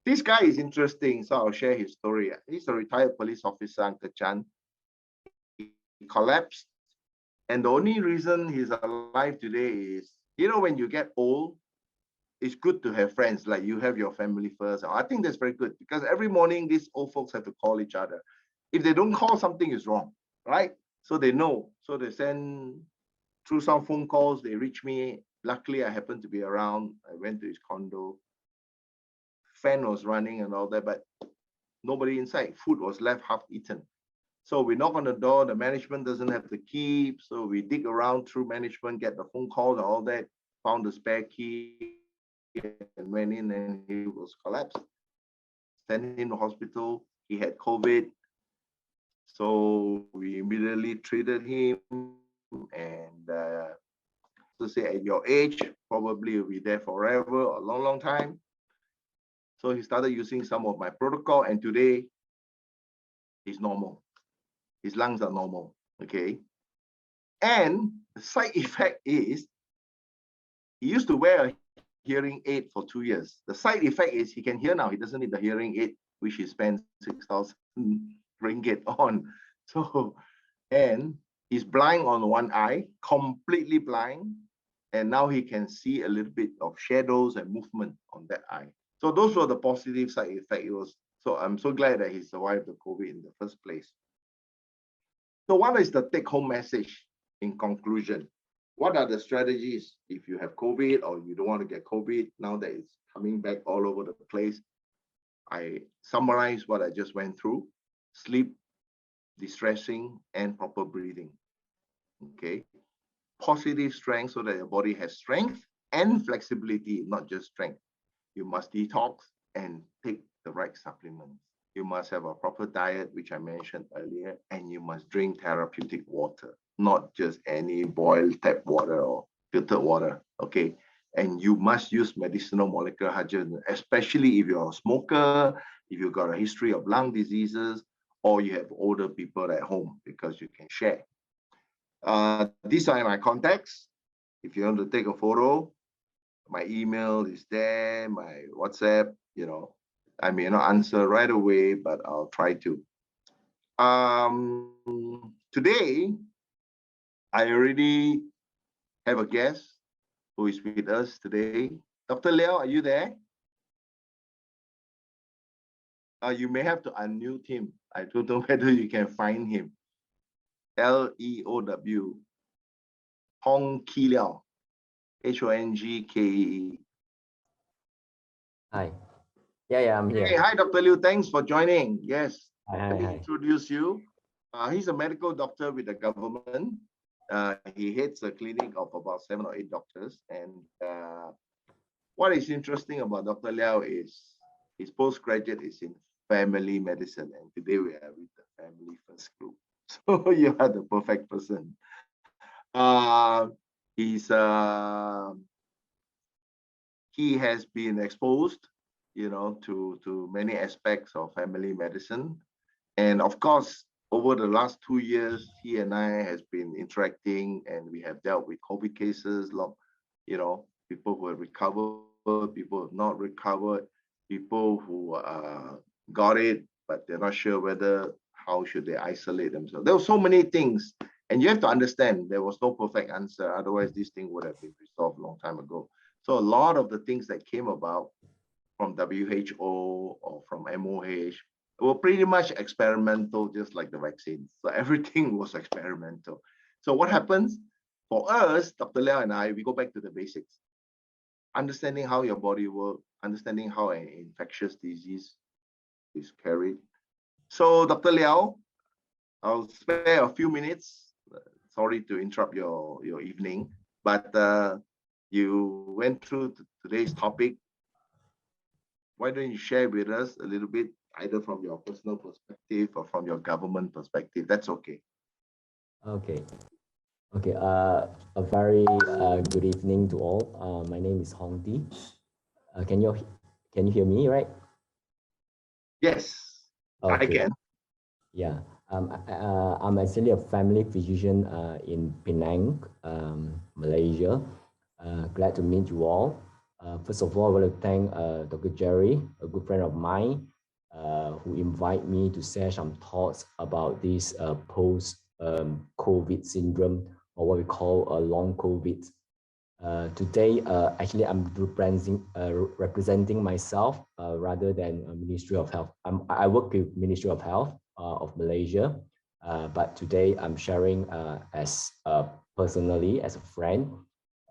This guy is interesting, so I'll share his story. He's a retired police officer, Uncle Chan. He collapsed, and the only reason he's alive today is, you know, when you get old, it's good to have friends, like you have your family first. I think that's very good, because every morning these old folks have to call each other. If they don't call, something is wrong, right? So they know. So they send through some phone calls, they reach me. Luckily, I happened to be around. I went to his condo. Fan was running and all that, but nobody inside. Food was left half eaten. So we knock on the door, the management doesn't have the key. So we dig around through management, get the phone calls and all that, found the spare key and went in, and he was collapsed. Sent him to hospital. He had COVID. So we immediately treated him, and to say at your age, probably you'll be there forever, a long, long time. So he started using some of my protocol, and today he's normal. His lungs are normal, okay? And the side effect is, he used to wear a hearing aid for 2 years. The side effect is he can hear now. He doesn't need the hearing aid, which he spends 6,000 ringgit on. So, and he's blind on one eye, completely blind. and now he can see a little bit of shadows and movement on that eye. So those were the positive side effects. So I'm so glad that he survived the COVID in the first place. So what is the take-home message in conclusion? What are the strategies if you have COVID or you don't want to get COVID now that it's coming back all over the place? I summarize what I just went through: sleep, distressing, and proper breathing. Okay. Positive strength so that your body has strength and flexibility, not just strength. You must detox and take the right supplements. You must have a proper diet, which I mentioned earlier, and you must drink therapeutic water, not just any boiled tap water or filtered water. Okay. And you must use medicinal molecular hydrogen, especially if you're a smoker, if you've got a history of lung diseases, or you have older people at home, because you can share. These are my contacts. If you want to take a photo, my email is there, my WhatsApp, you know, I may not answer right away, but I'll try to. Today, I already have a guest who is with us today. Dr. Liao, are you there? You may have to unmute him. I don't know whether you can find him. Leow, Hong Kee Liao, Hongkee.
Hi. Yeah, I'm here.
Hey, hi, Dr. Liu. Thanks for joining. Yes.
Hi.
Let me introduce you. He's a medical doctor with the government. He heads a clinic of about 7 or 8 doctors. And what is interesting about Dr. Liao is his postgraduate is in family medicine. And today we are with the Family First group. So you are the perfect person. He has been exposed, you know, to many aspects of family medicine. And of course, over the last 2 years, he and I has been interacting, and we have dealt with COVID cases, you know, people who have recovered, people who have not recovered, people who got it, but they're not sure how should they isolate themselves. There were so many things, and you have to understand there was no perfect answer. Otherwise, this thing would have been resolved a long time ago. So a lot of the things that came about from WHO or from MOH were pretty much experimental, just like the vaccines. So everything was experimental. So what happens for us, Dr. Liao and I, we go back to the basics. Understanding how your body works, understanding how an infectious disease is carried. So Dr. Liao, I'll spare a few minutes. Sorry to interrupt your evening, but you went through today's topic. Why don't you share with us a little bit, either from your personal perspective or from your government perspective? That's okay.
Okay. A very good evening to all. My name is Hong Kee. Can you hear me, right?
Yes, okay. I can.
Yeah. I'm actually a family physician in Penang, Malaysia. Glad to meet you all. First of all, I want to thank Dr. Jerry, a good friend of mine, who invited me to share some thoughts about this post-COVID syndrome, or what we call long COVID. Today, actually, I'm representing myself rather than Ministry of Health. I work with Ministry of Health of Malaysia, but today I'm sharing as personally as a friend.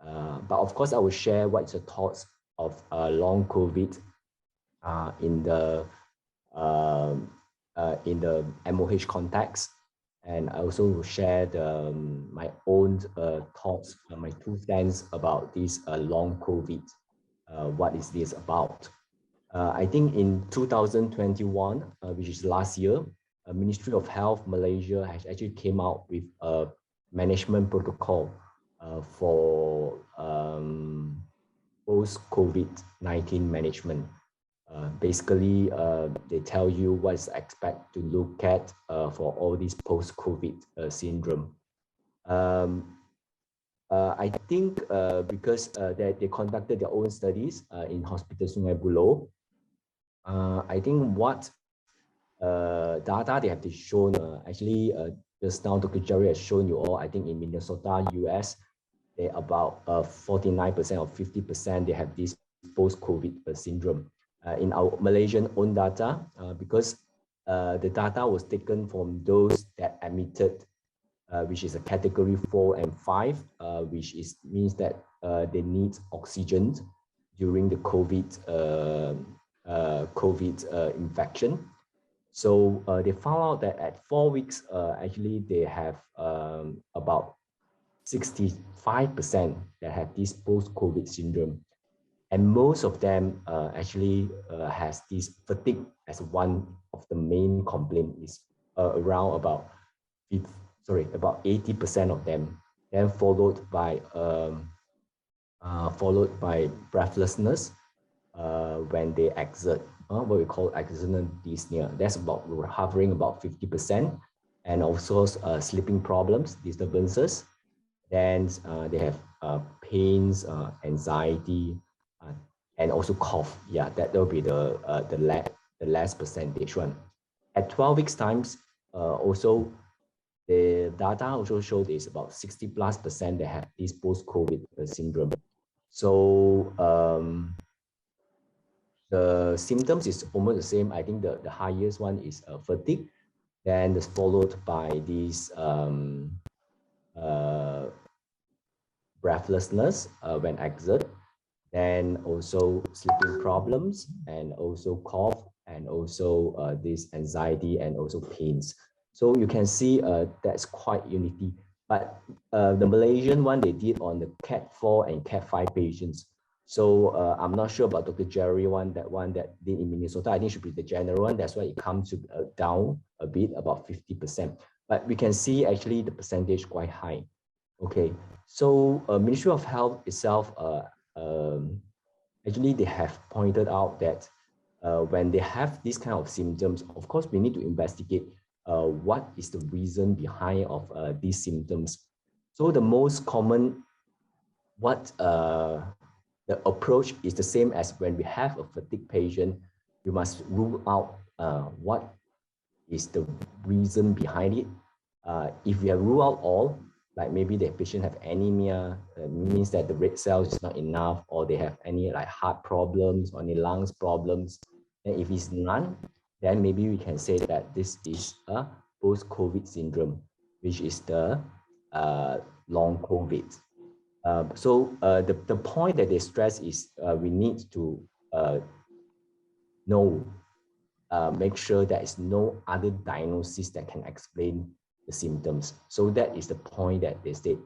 But of course, I will share what's the thoughts of long COVID in the MOH context, and I also will share my own thoughts, my 2 cents about this long COVID. What is this about? I think in 2021, which is last year, Ministry of Health Malaysia has actually came out with a management protocol for post-COVID-19 management. Basically, they tell you what is expected to look at for all these post-COVID syndrome. I think because they conducted their own studies in Hospital Sungai Buloh, I think what data they have shown, actually just now Dr. Jerry has shown you all, I think in Minnesota, US, they about 49% or 50%, they have this post-COVID syndrome. In our Malaysian own data, because the data was taken from those that admitted, which is a category 4 and 5, which means that they need oxygen during the COVID infection. So they found out that at 4 weeks, actually they have about 65% that have this post-COVID syndrome. And most of them actually has this fatigue as one of the main complaints, is around about 80% of them, then followed by breathlessness when they exert, what we call exertional dyspnea. That's about, we're hovering about 50%, and also sleeping problems, disturbances. Then they have pains, anxiety, and also cough. Yeah, that will be the last percentage one. At 12 weeks times, also the data also showed is about 60+% that have this post-COVID syndrome. So the symptoms is almost the same. I think the highest one is fatigue, then it's followed by this breathlessness when exert, then also sleeping problems, and also cough, and also this anxiety, and also pains. So you can see that's quite unity. But the Malaysian one, they did on the Cat 4 and Cat 5 patients. So I'm not sure about Dr. Jerry one that did in Minnesota. I think it should be the general one. That's why it comes to down a bit, about 50%. But we can see actually the percentage quite high. Okay, so Ministry of Health itself, actually they have pointed out that when they have this kind of symptoms, of course we need to investigate what is the reason behind of these symptoms. So the most common, the approach is the same as when we have a fatigue patient. We must rule out what is the reason behind it. If we have ruled out all, like maybe the patient have anemia, means that the red cells is not enough, or they have any like heart problems or any lungs problems. And if it's none, then maybe we can say that this is a post-COVID syndrome, which is the long COVID. So the point that they stress is we need to make sure there is no other diagnosis that can explain the symptoms. So that is the point that they state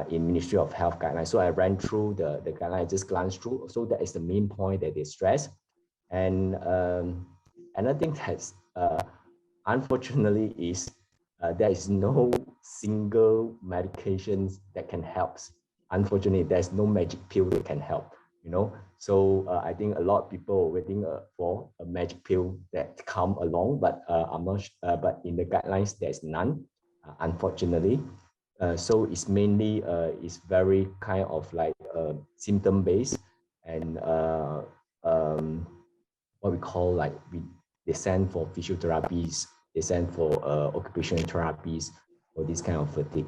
in Ministry of Health guidelines. So I ran through the guidelines, just glanced through. So that is the main point that they stress. And another thing that's unfortunately is there is no single medications that can help. Unfortunately, there's no magic pill that can help, you know. So I think a lot of people are waiting for a magic pill that come along, but I'm not sure, but in the guidelines, there's none, unfortunately. So it's mainly, it's very kind of like symptom-based, and what we call like, they send for physiotherapies, they send for occupational therapies for this kind of fatigue.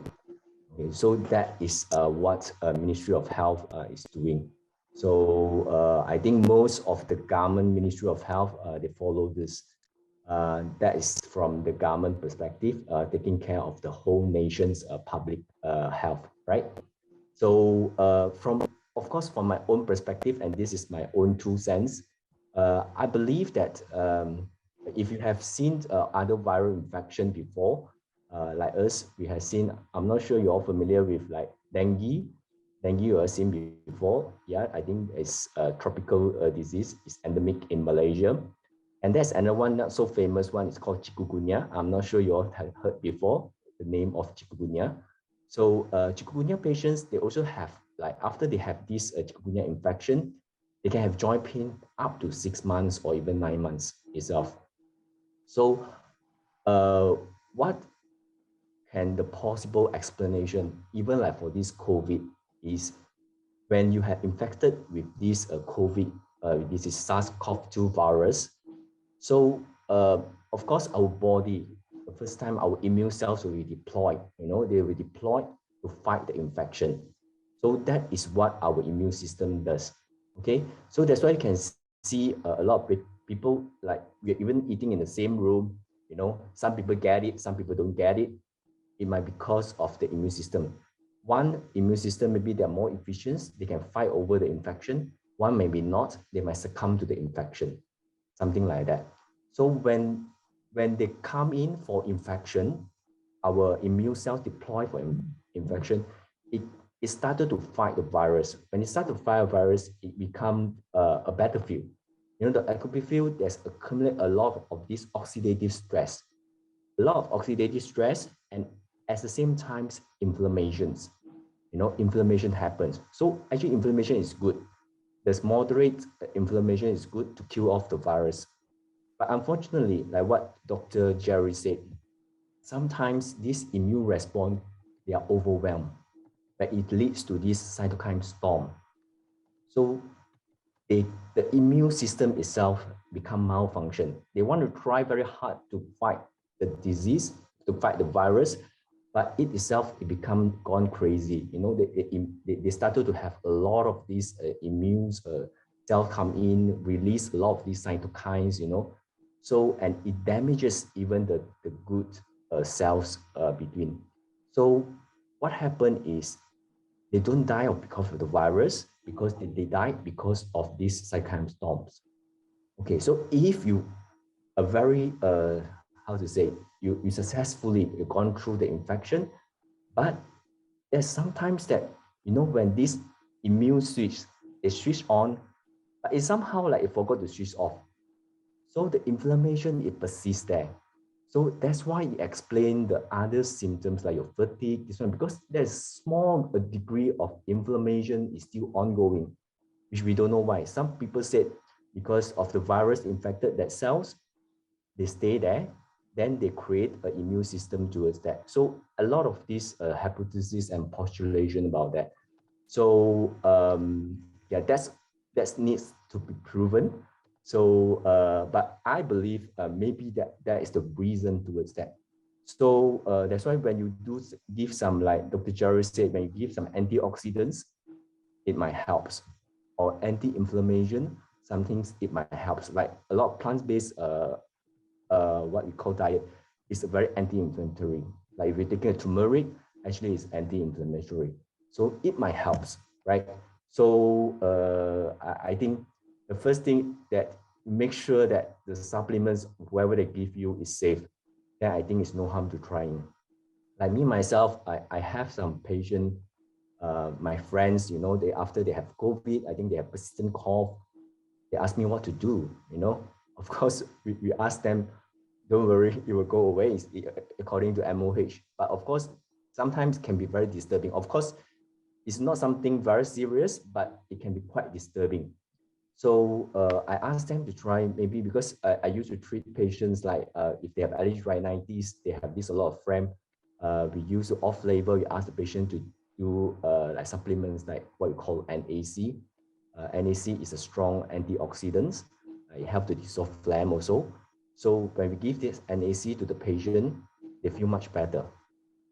Okay, so that is what Ministry of Health is doing. So I think most of the government Ministry of Health, they follow this. That is from the government perspective, taking care of the whole nation's public health, right? So of course, from my own perspective, and this is my own 2 cents, I believe that if you have seen other viral infection before, like us, we have seen, I'm not sure you're all familiar with like dengue. Dengue you have seen before. Yeah, I think it's a tropical disease. It's endemic in Malaysia. And there's another one, not so famous one, it's called chikungunya. I'm not sure you all have heard before the name of chikungunya. So chikungunya patients, they also have, like after they have this chikungunya infection, they can have joint pain up to 6 months or even 9 months itself. So what can the possible explanation, even like for this COVID, is when you have infected with this COVID, this is SARS-CoV-2 virus. So of course, our body, the first time our immune cells will be deployed, you know, they will be deployed to fight the infection. So that is what our immune system does. Okay, so that's why you can see a lot of people, like we're even eating in the same room. You know, some people get it, some people don't get it. It might be because of the immune system. One immune system, maybe they're more efficient, they can fight over the infection. One maybe not, they might succumb to the infection, something like that. So when they come in for infection, our immune cells deploy for infection, it started to fight the virus. When it started to fight a virus, it becomes a battlefield. You know, the battlefield, there's accumulate a lot of this oxidative stress. A lot of oxidative stress, and at the same time, inflammations. You know, inflammation happens. So actually, inflammation is good. There's moderate inflammation is good to kill off the virus. But unfortunately, like what Dr. Jerry said, sometimes this immune response, they are overwhelmed, but it leads to this cytokine storm. So the immune system itself become malfunction. They want to try very hard to fight the disease, to fight the virus, but it itself, it become gone crazy. You know, they started to have a lot of these immune cells come in, release a lot of these cytokines, you know. So, and it damages even the good cells between. So what happened is they don't die because of the virus, because they die because of these cytokine storms. Okay, so if you are very, how to say, you successfully you've gone through the infection, but there's sometimes that, you know, when this immune switch, they switch on, but it somehow like it forgot to switch off. So the inflammation, it persists there. So that's why it explains the other symptoms like your fatigue, this one, because there's small a degree of inflammation is still ongoing, which we don't know why. Some people said because of the virus infected that cells, they stay there, then they create an immune system towards that. So a lot of these hypotheses and postulation about that. So yeah, that needs to be proven. So, but I believe maybe that is the reason towards that. So that's why when you do give some, like Dr. Jerry said, when you give some antioxidants, it might help, or anti-inflammation, some things it might help. Like a lot of plant-based, what we call diet, is very anti-inflammatory. Like if you're taking a turmeric, actually it's anti-inflammatory. So it might help, right? So I think the first thing that make sure that the supplements, whoever they give you, is safe. Then I think it's no harm to trying. Like me, myself, I have some patient, my friends, you know, after they have COVID, I think they have persistent cough. They ask me what to do, you know. Of course, we ask them, don't worry, it will go away according to MOH. But of course, sometimes can be very disturbing. Of course, it's not something very serious, but it can be quite disturbing. So I asked them to try, maybe because I used to treat patients like if they have allergic rhinitis, they have this a lot of phlegm. We use off-label, we ask the patient to do like supplements like what we call NAC. NAC is a strong antioxidant. It helps to dissolve phlegm also. So when we give this NAC to the patient, they feel much better,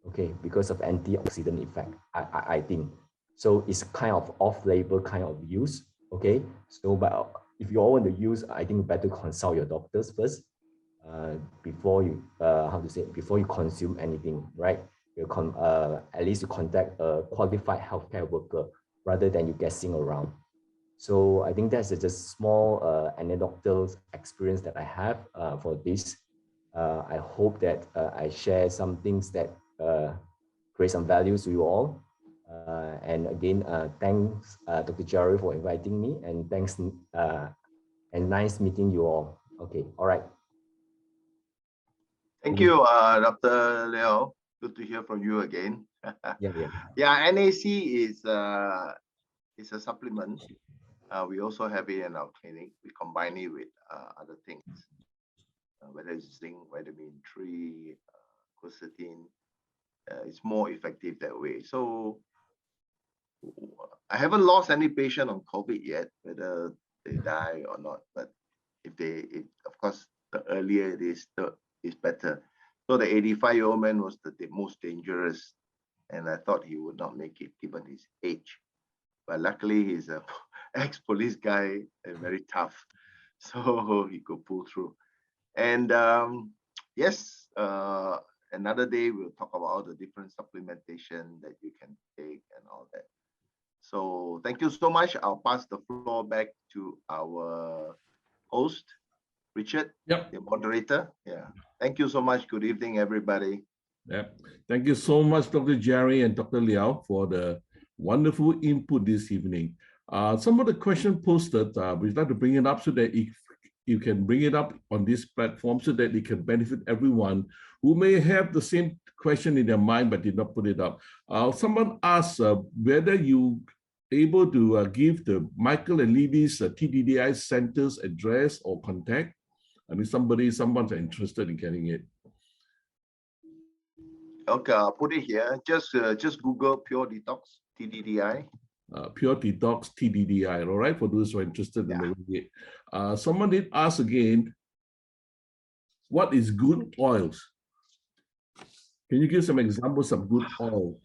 okay, because of antioxidant effect, I think. So it's kind of off-label kind of use. Okay, so but if you all want to use, I think better consult your doctors first before you before you consume anything, right? You at least you contact a qualified healthcare worker rather than you guessing around. So I think that's just small anecdotal experience that I have for this. I hope that I share some things that create some values to you all. And again, thanks Dr. Jerry for inviting me, and thanks and nice meeting you all. Okay, all right.
Thank you, Dr. Leo. Good to hear from you again. Yeah, NAC is a supplement. We also have it in our clinic. We combine it with other things, whether it's zinc, vitamin 3, quercetin. It's more effective that way. So I haven't lost any patient on COVID yet, whether they die or not. But of course, the earlier it is, is better. So the 85-year-old man was the most dangerous, and I thought he would not make it given his age. but luckily he's a ex-police guy and very tough, so he could pull through. And yes, another day we'll talk about all the different supplementation that you can take and all that. So thank you so much. I'll pass the floor back to our host, Richard,
Yep.
the moderator. Yeah. Thank you so much. Good evening, everybody.
Yeah. Thank you so much, Dr. Jerry and Dr. Liao, for the wonderful input this evening. Some of the questions posted, we'd like to bring it up so that if you can bring it up on this platform so that it can benefit everyone who may have the same question in their mind but did not put it up. Someone asked whether you able to give the Michael and Lily's TDDI center's address or contact. I mean, someone's interested in getting it.
Okay, I'll put it here. Just Google Pure Detox TDDI.
Pure Detox TDDI, all right, for those who are interested in knowing it. Someone did ask again, what is good oils? Can you give some examples of good oil?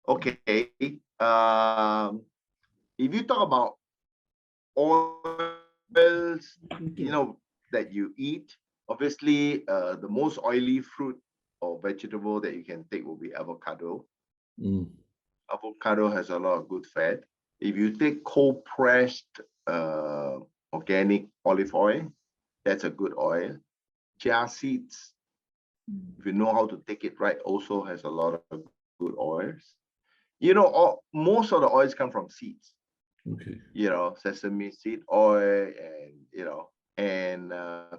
Okay. If you talk about oils, that you eat, obviously, the most oily fruit or vegetable that you can take will be avocado. Avocado has a lot of good fat. If you take cold pressed organic olive oil, that's a good oil. Chia seeds, if you know how to take it right, also has a lot of good oils. Most of the oils come from seeds.
Okay.
Sesame seed oil, and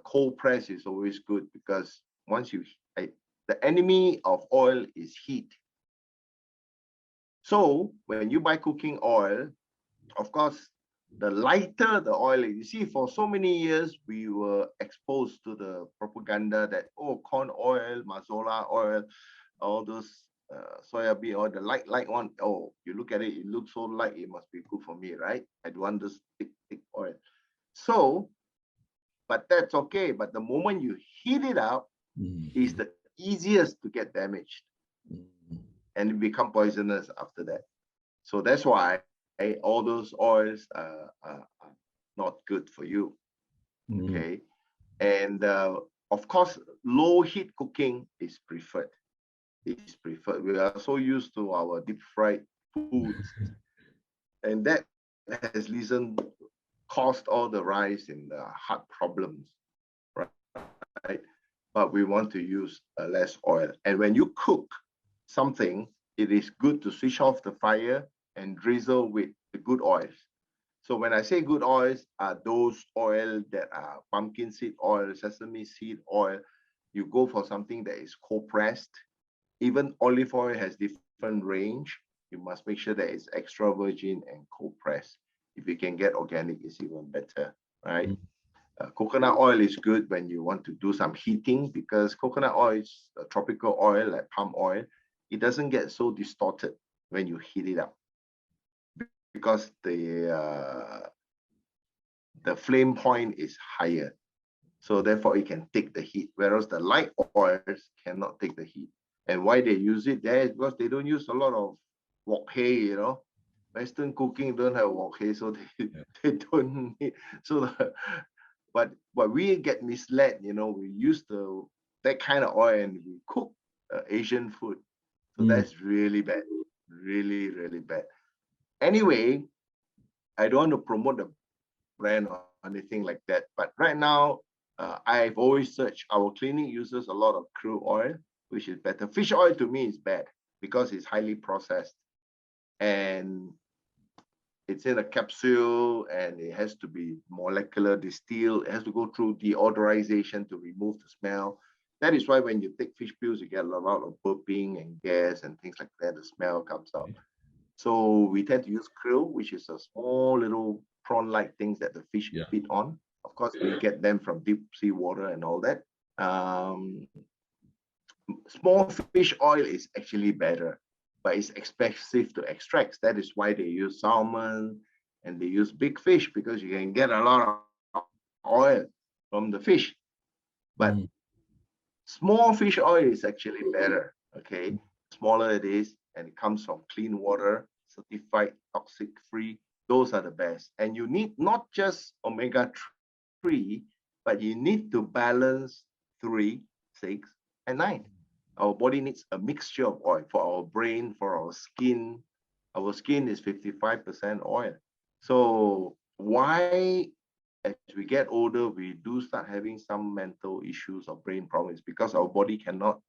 cold press is always good because once the enemy of oil is heat. So when you buy cooking oil, of course, the lighter the oil is. You see, for so many years, we were exposed to the propaganda that, corn oil, mazola oil, all those soya bean oil, the light one, you look at it, it looks so light, it must be good for me, right? I want this thick oil. So, but that's okay. But the moment you heat it up, it's the easiest to get damaged. And it become poisonous after that. So that's why all those oils are not good for you. Okay. And of course, low heat cooking is preferred. It's preferred. We are so used to our deep fried foods, and that has caused all the rise in the heart problems, right? But we want to use less oil. And when you cook something, it is good to switch off the fire and drizzle with the good oils. So when I say good oils, are those oil that are pumpkin seed oil, sesame seed oil. You go for something that is cold pressed. Even olive oil has different range. You must make sure that it's extra virgin and cold pressed. If you can get organic, it's even better, right? Coconut oil is good when you want to do some heating, because coconut oil is a tropical oil like palm oil. It doesn't get so distorted when you heat it up, because the flame point is higher. So therefore it can take the heat, whereas the light oils cannot take the heat. And why they use it there is because they don't use a lot of wok hei, Western cooking don't have wok hei, so they don't need. So but we get misled, we use that kind of oil and we cook Asian food. So that's really bad, really, really bad. Anyway, I don't want to promote the brand or anything like that, but right now, I've always searched. Our clinic uses a lot of krill oil, which is better. Fish oil to me is bad because it's highly processed and it's in a capsule and it has to be molecular distilled. It has to go through deodorization to remove the smell. That is why when you take fish pills, you get a lot of burping and gas and things like that. The smell comes out. So we tend to use krill, which is a small little prawn-like things that the fish feed on. Of course, we get them from deep sea water and all that. Small fish oil is actually better, but it's expensive to extract. That is why they use salmon and they use big fish, because you can get a lot of oil from the fish. But small fish oil is actually better, okay? Smaller it is, and it comes from clean water, certified toxic free. Those are the best. And you need not just omega-3, but you need to balance 3, 6, and 9. Our body needs a mixture of oil for our brain, for our skin. Our skin is 55% oil. So why, as we get older, we do start having some mental issues or brain problems? Because our body cannot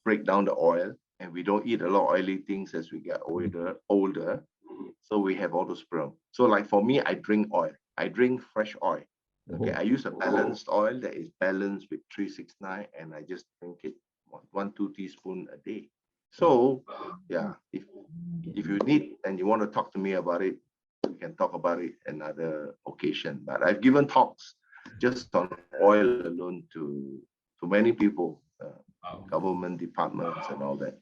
break down the oil, and we don't eat a lot of oily things as we get older. So we have all those problems. So like for me, I drink oil. I drink fresh oil. Okay, I use a balanced oil that is balanced with 369, and I just drink it 1-2 teaspoons a day. So yeah, if you need and you want to talk to me about it, we can talk about it another occasion. But I've given talks just on oil alone to many people, government departments and all that.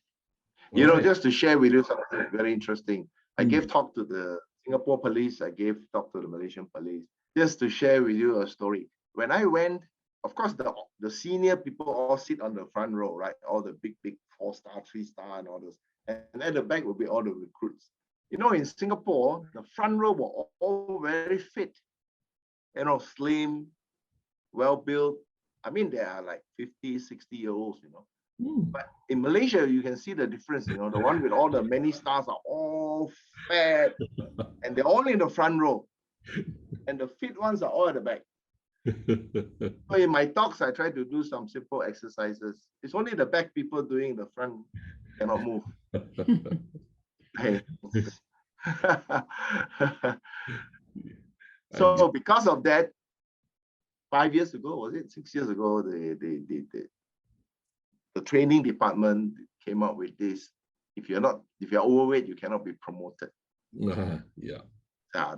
You know, just to share with you something very interesting. I gave talk to the Singapore police. I gave talk to the Malaysian police. Just to share with you a story. When I went, of course, the senior people all sit on the front row, right? All the big 4-star, 3-star, and all those. And at the back will be all the recruits. You know, in Singapore, the front row were all very fit, you know, slim, well built. I mean, they are like 50, 60-year-olds, you know. But in Malaysia, you can see the difference, you know, the one with all the many stars are all fat and they're all in the front row. And the fit ones are all at the back. So in my talks, I try to do some simple exercises. It's only the back people doing, the front cannot move. So because of that, 5 years ago, was it 6 years ago, the training department came up with this. If you're overweight, you cannot be promoted.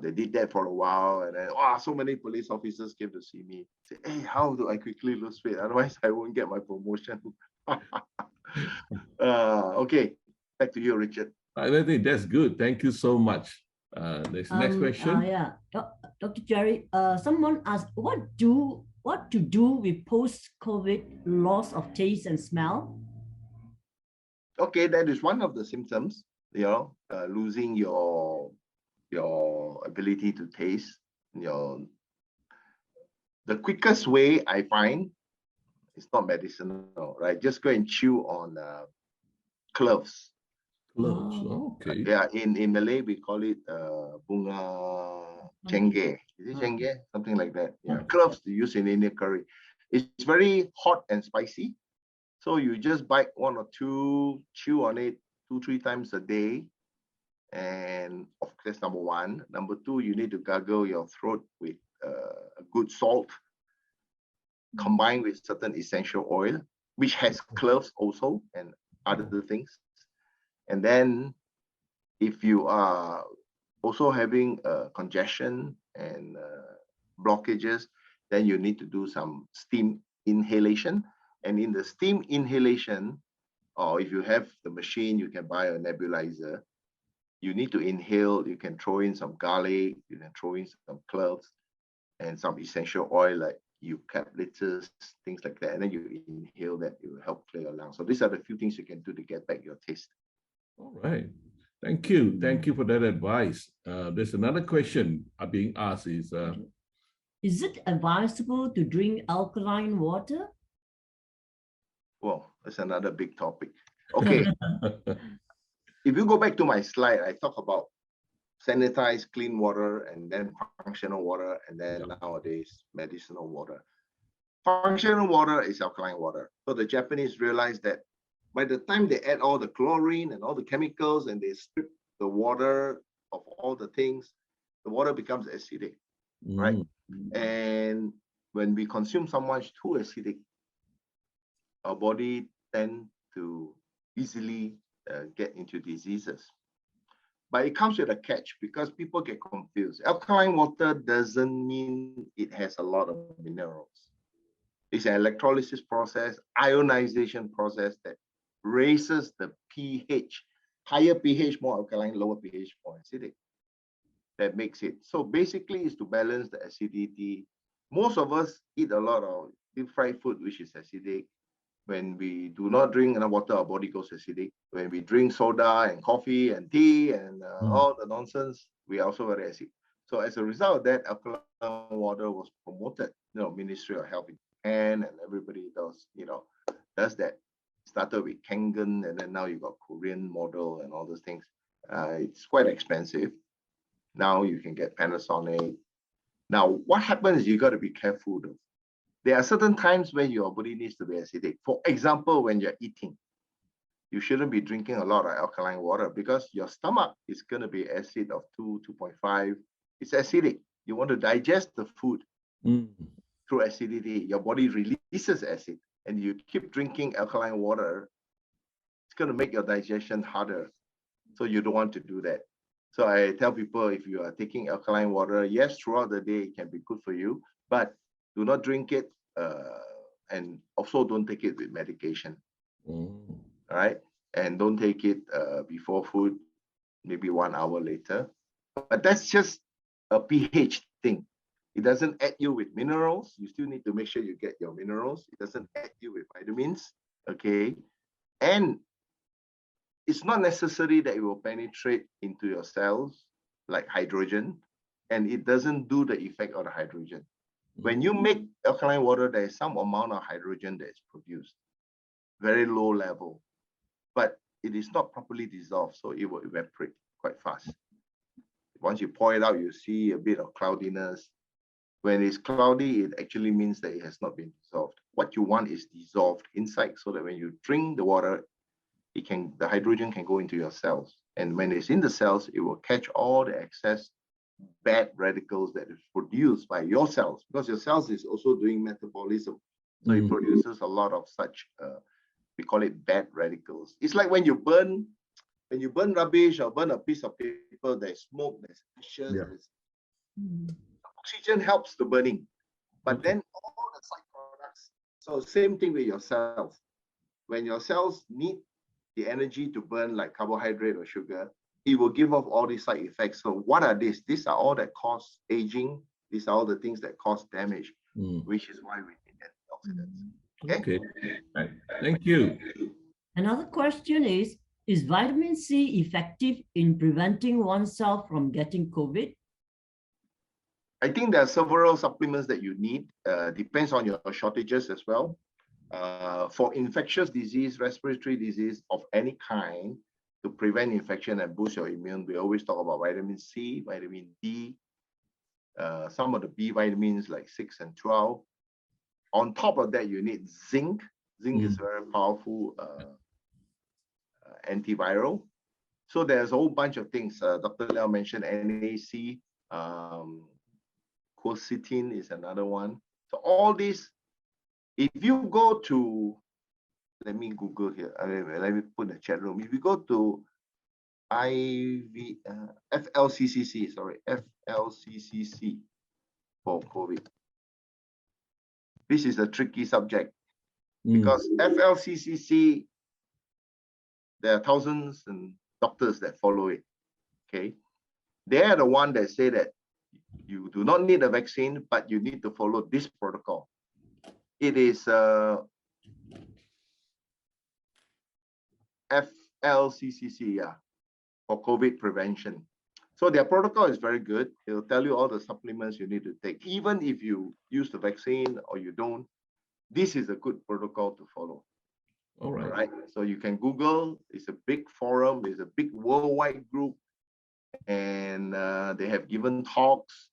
They did that for a while, and then so many police officers came to see me. Say, hey, how do I quickly lose weight? Otherwise, I won't get my promotion. Okay, back to you, Richard.
I think that's good. Thank you so much. Next question.
Dr. Jerry, someone asked, what to do with post-COVID loss of taste and smell?
Okay, that is one of the symptoms, you know, losing your ability to taste. The quickest way I find, it's not medicinal, right? Just go and chew on cloves.
Cloves, okay.
Yeah, in Malay we call it bunga cengkeh. Is it cengkeh? Something like that. Yeah, cloves to use in Indian curry. It's very hot and spicy. So you just bite 1 or 2, chew on it 2-3 times a day. And of course, number 1. Number 2, you need to gargle your throat with a good salt combined with certain essential oil, which has cloves also and other things. And then if you are also having congestion and blockages, then you need to do some steam inhalation. And in the steam inhalation, or if you have the machine, you can buy a nebulizer. You need to inhale. You can throw in some garlic, you can throw in some cloves and some essential oil like eucalyptus, things like that. And then you inhale that, it will help clear your lungs. So these are the few things you can do to get back your taste.
All right. Thank you. Thank you for that advice. There's another question being asked is
it advisable to drink alkaline water?
Well, that's another big topic. Okay. If you go back to my slide, I talk about sanitized clean water and then functional water and then nowadays medicinal water. Functional water is alkaline water. So the Japanese realized that by the time they add all the chlorine and all the chemicals and they strip the water of all the things, the water becomes acidic, right? And when we consume so much too acidic, our body tend to easily get into diseases. But it comes with a catch because people get confused. Alkaline water doesn't mean it has a lot of minerals. It's an electrolysis process, ionization process that raises the pH. Higher pH, more alkaline, lower pH, more acidic. That makes it. So basically, it's to balance the acidity. Most of us eat a lot of deep fried food, which is acidic. When we do not drink enough water, our body goes acidic. When we drink soda and coffee and tea and all the nonsense, we are also very acidic. So as a result of that, alkaline water was promoted. Ministry of Health in Japan and everybody does that. Started with Kangen, and then now you got Korean model and all those things. It's quite expensive. Now you can get Panasonic. Now, what happens is you got to be careful though. There are certain times when your body needs to be acidic. For example, when you're eating, you shouldn't be drinking a lot of alkaline water because your stomach is going to be acid of 2, 2.5. It's acidic. You want to digest the food through acidity. Your body releases acid, and you keep drinking alkaline water, it's going to make your digestion harder. So you don't want to do that. So I tell people, if you are taking alkaline water, yes, throughout the day, it can be good for you, but do not drink it, and also don't take it with medication. All right? And don't take it before food, maybe 1 hour later. But that's just a pH thing. It doesn't add you with minerals. You still need to make sure you get your minerals. It doesn't add you with vitamins, okay? And it's not necessary that it will penetrate into your cells like hydrogen, and it doesn't do the effect of the hydrogen. When you make alkaline water, there is some amount of hydrogen that is produced, very low level, but it is not properly dissolved, so it will evaporate quite fast. Once you pour it out, you see a bit of cloudiness. When it's cloudy, it actually means that it has not been dissolved. What you want is dissolved inside, so that when you drink the water, the hydrogen can go into your cells. And when it's in the cells, it will catch all the excess bad radicals that is produced by your cells, because your cells is also doing metabolism. So it produces a lot of such, we call it bad radicals. It's like when you burn rubbish or burn a piece of paper, there's smoke, there's ashes, oxygen helps the burning, but then all the side products. So same thing with your cells. When your cells need the energy to burn like carbohydrate or sugar, it will give off all these side effects. So what are these? These are all that cause aging. These are all the things that cause damage, which is why we need antioxidants.
Okay. Right. Thank you.
Another question is vitamin C effective in preventing oneself from getting COVID?
I think there are several supplements that you need. Depends on your shortages as well. For infectious disease, respiratory disease of any kind, to prevent infection and boost your immune, we always talk about vitamin C, vitamin D, some of the B vitamins like 6 and 12. On top of that, you need zinc. Zinc is very powerful antiviral. So there's a whole bunch of things. Dr. Liao mentioned NAC, quercetin is another one. So all these, if you go to, let me Google here. Let me put in the chat room. If you go to FLCCC, sorry, FLCCC for COVID. This is a tricky subject because FLCCC, there are thousands and doctors that follow it. Okay, they are the one that say that you do not need a vaccine, but you need to follow this protocol. It is FLCCC, yeah, for COVID prevention. So their protocol is very good. It'll tell you all the supplements you need to take. Even if you use the vaccine or you don't, this is a good protocol to follow.
All right.
All right. So you can Google. It's a big forum. It's a big worldwide group. And they have given talks.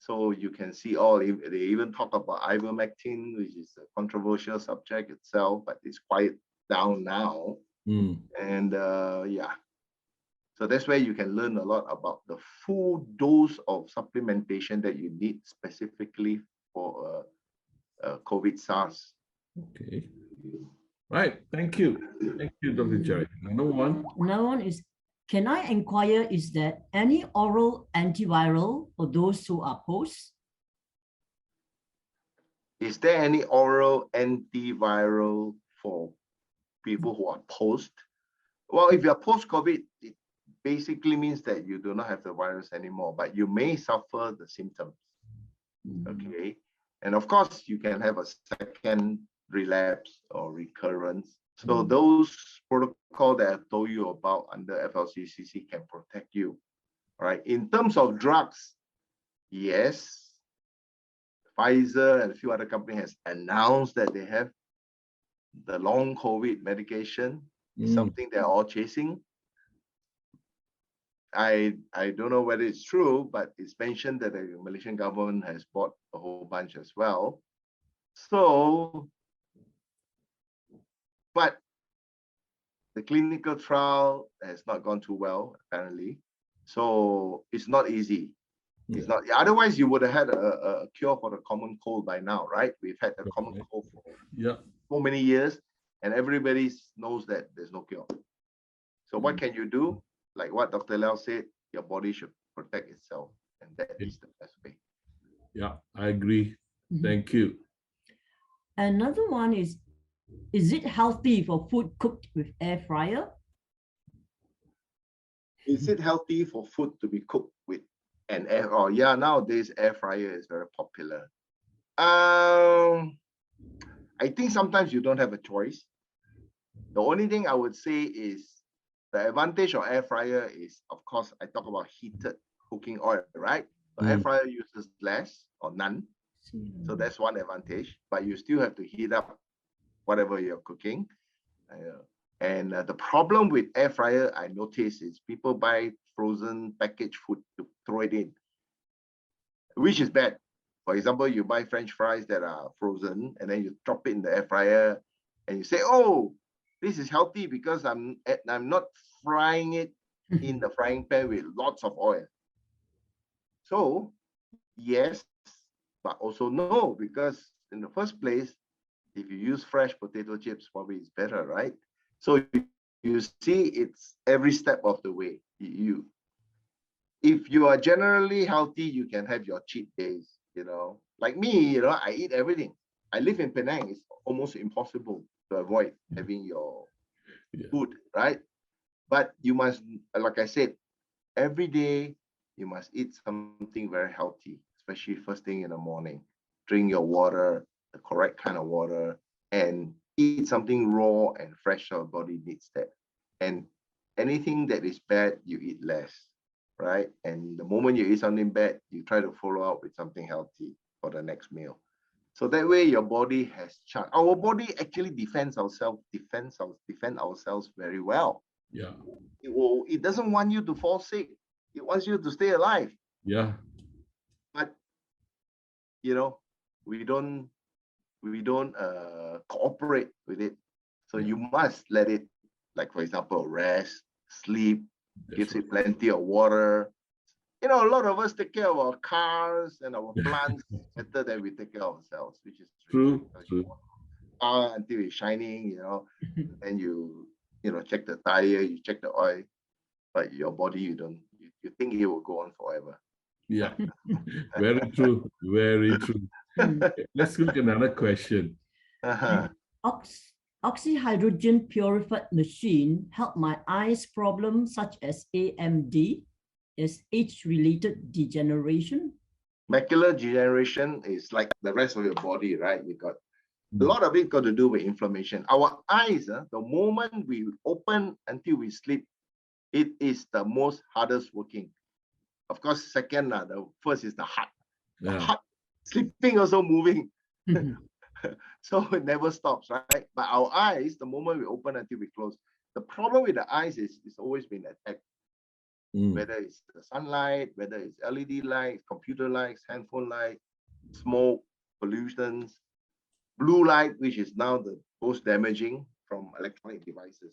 So you can see all, they even talk about ivermectin, which is a controversial subject itself, but it's quiet down now. And yeah. So that's where you can learn a lot about the full dose of supplementation that you need specifically for COVID SARS.
Okay. Right. Thank you. Thank you, Dr. Jerry. Another one
is, can I inquire, is there any oral antiviral for those who are post?
Is there any oral antiviral for people who are post? Well, if you're post-COVID, it basically means that you do not have the virus anymore, but you may suffer the symptoms. Okay. And of course, you can have a second relapse or recurrence. So those protocol that I've told you about under FLCCC can protect you, right? In terms of drugs, yes, Pfizer and a few other companies has announced that they have the long COVID medication, something they're all chasing. I don't know whether it's true, but it's mentioned that the Malaysian government has bought a whole bunch as well. So, but the clinical trial has not gone too well, apparently. So it's not easy. It's not. Otherwise, you would have had a cure for the common cold by now, right? We've had the common cold for so many years, and everybody knows that there's no cure. So what can you do? Like what Dr. Liao said, your body should protect itself, and that is the best way.
Yeah, I agree. Thank you.
Another one is it healthy for food cooked with air fryer?
Is it healthy for food to be cooked with an air? Oh, yeah, nowadays air fryer is very popular. I think sometimes you don't have a choice. The only thing I would say is the advantage of air fryer is, of course, I talk about heated cooking oil, right? So air fryer uses less or none. So that's one advantage, but you still have to heat up whatever you're cooking. And the problem with air fryer, I notice, is people buy frozen packaged food to throw it in, which is bad. For example, you buy French fries that are frozen and then you drop it in the air fryer and you say, oh, this is healthy because I'm not frying it in the frying pan with lots of oil. So yes, but also no, because in the first place, if you use fresh potato chips, probably it's better, right? So you see, it's every step of the way. If you are generally healthy, you can have your cheat days, you know. Like me, you know, I eat everything. I live in Penang. It's almost impossible to avoid having your food, right? But you must, like I said, every day you must eat something very healthy, especially first thing in the morning. Drink your water, the correct kind of water, and eat something raw and fresh. Our body needs that. And anything that is bad, you eat less, right? And the moment you eat something bad, you try to follow up with something healthy for the next meal. So that way your body has chance. Our body actually defend ourselves very well.
Yeah.
It doesn't want you to fall sick. It wants you to stay alive.
Yeah.
But you know, we don't cooperate with it. So you must let it, like for example, rest, sleep, gives it plenty of water. You know, a lot of us take care of our cars and our plants better than we take care of ourselves, which is
true.
Until it's shining, you know, and you know, check the tire, you check the oil, but your body, you think it will go on forever.
Yeah, very true, very true. Let's look at another question.
Oxyhydrogen purified machine help my eyes problem such as AMD, is age-related degeneration? Macular
degeneration is like the rest of your body, right? You got a lot of it got to do with inflammation. Our eyes, the moment we open until we sleep, it is the most hardest working. Of course, second, the first is the heart. The heart sleeping also moving. So it never stops, right? But our eyes, the moment we open until we close, the problem with the eyes is it's always been attacked. Whether it's the sunlight, whether it's LED lights, computer lights, handphone light, smoke, pollutions, blue light, which is now the most damaging from electronic devices.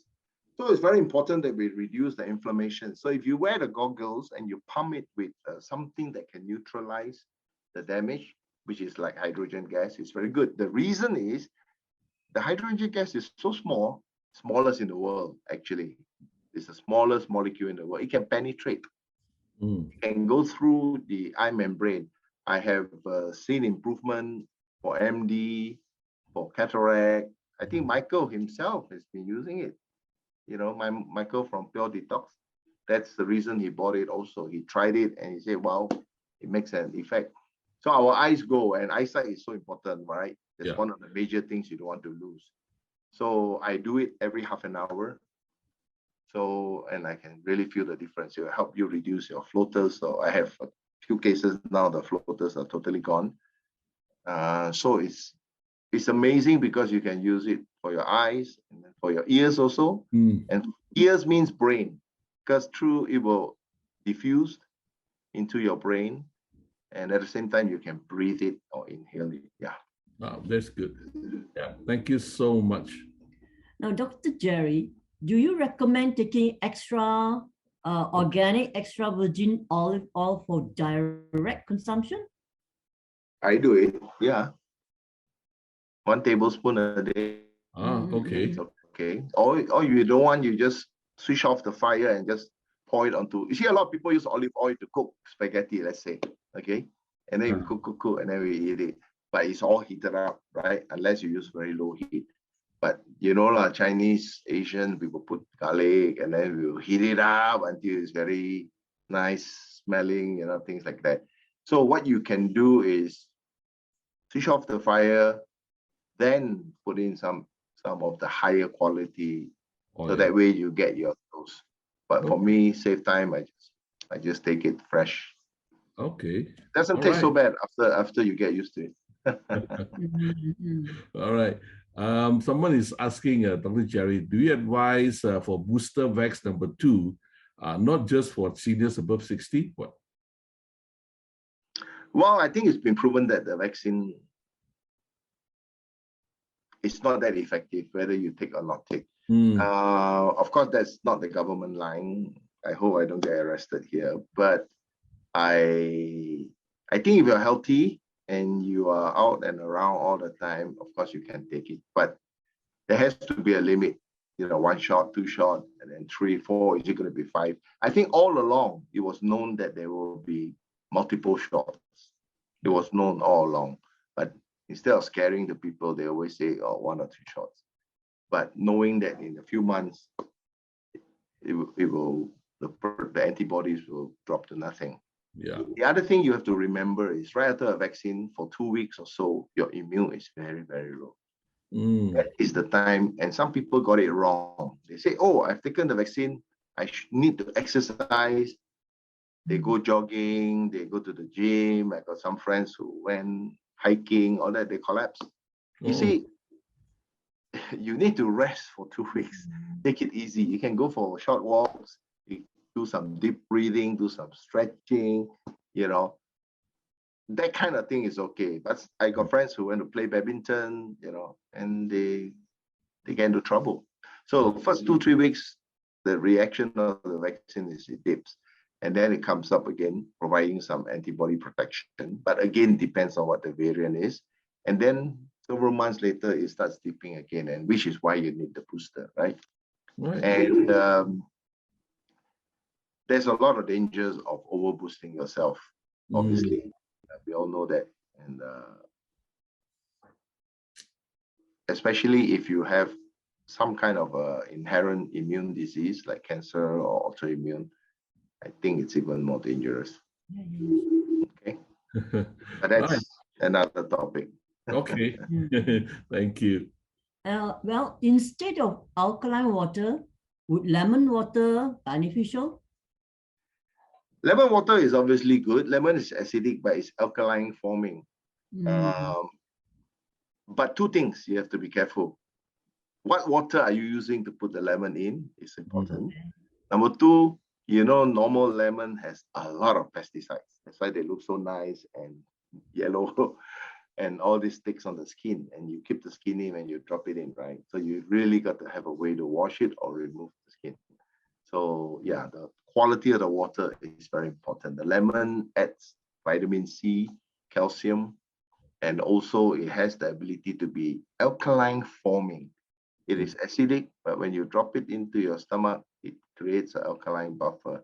So it's very important that we reduce the inflammation. So if you wear the goggles and you pump it with something that can neutralize the damage, which is like hydrogen gas, it's very good. The reason is the hydrogen gas is so small, smallest in the world, actually. It's the smallest molecule in the world. It can penetrate. It can go through the eye membrane. I have seen improvement for MD, for cataract. I think Michael himself has been using it. You know, Michael from Pure Detox. That's the reason he bought it also. He tried it and he said, wow, it makes an effect. So our eyes go, and eyesight is so important, right? It's
Yeah.
one of the major things you don't want to lose. So I do it every half an hour. So, and I can really feel the difference. It will help you reduce your floaters. So I have a few cases now, the floaters are totally gone. So it's amazing because you can use it for your eyes and for your ears also. And ears means brain, because through it will diffuse into your brain, and at the same time you can breathe it or inhale it. Yeah.
Wow, that's good. Yeah, thank you so much.
Now, Dr. Jerry, do you recommend taking extra organic, extra virgin olive oil for direct consumption?
I do it. Yeah. 1 tablespoon a day.
Okay.
It's okay. Or you don't want, you just switch off the fire and just pour it onto. You see, a lot of people use olive oil to cook spaghetti, let's say. Okay. And then we cook, and then we eat it. But it's all heated up, right? Unless you use very low heat. But you know, like Chinese, Asian people put garlic and then we'll heat it up until it's very nice smelling, you know, things like that. So what you can do is switch off the fire, then put in some of the higher quality, so that way you get your dose. But for me, save time, I just take it fresh.
Okay.
Doesn't taste so bad after you get used to it.
All right. Someone is asking, Dr. Jerry, do you advise for booster vax number 2, not just for seniors above 60? What?
Well, I think it's been proven that the vaccine is not that effective, whether you take or not take. Of course, that's not the government line. I hope I don't get arrested here. But I think if you're healthy and you are out and around all the time, of course you can take it. But there has to be a limit. You know, 1 shot, 2 shot, and then 3, 4. Is it going to be 5? I think all along it was known that there will be multiple shots. It was known all along. But instead of scaring the people, they always say, oh, 1 or 2 shots. But knowing that in a few months, the antibodies will drop to nothing.
Yeah.
The other thing you have to remember is right after a vaccine for 2 weeks or so, your immune is very, very low. That is the time, and some people got it wrong. They say, oh, I've taken the vaccine, I need to exercise. They go jogging, they go to the gym. I got some friends who went hiking, all that, they collapse. You see, you need to rest for 2 weeks. Take it easy. You can go for short walks, you do some deep breathing, do some stretching, you know. That kind of thing is okay. But I got friends who went to play badminton, you know, and they get into trouble. So first 2-3 weeks, the reaction of the vaccine is it dips. And then it comes up again, providing some antibody protection. But again, depends on what the variant is. And then several months later, it starts dipping again, and which is why you need the booster, right? And there's a lot of dangers of overboosting yourself, obviously. We all know that. And especially if you have some kind of inherent immune disease like cancer or autoimmune, I think it's even more dangerous. Okay. But that's another topic.
Okay. Thank you.
Well, instead of alkaline water, would lemon water beneficial?
Lemon water is obviously good. Lemon is acidic, but it's alkaline forming. But 2 things you have to be careful. What water are you using to put the lemon in is important. Number 2, you know, normal lemon has a lot of pesticides. That's why they look so nice and yellow and all this sticks on the skin, and you keep the skin in and you drop it in, right? So you really got to have a way to wash it or remove the skin. So yeah, the quality of the water is very important. The lemon adds vitamin C, calcium, and also it has the ability to be alkaline forming. It is acidic, but when you drop it into your stomach, it creates an alkaline buffer.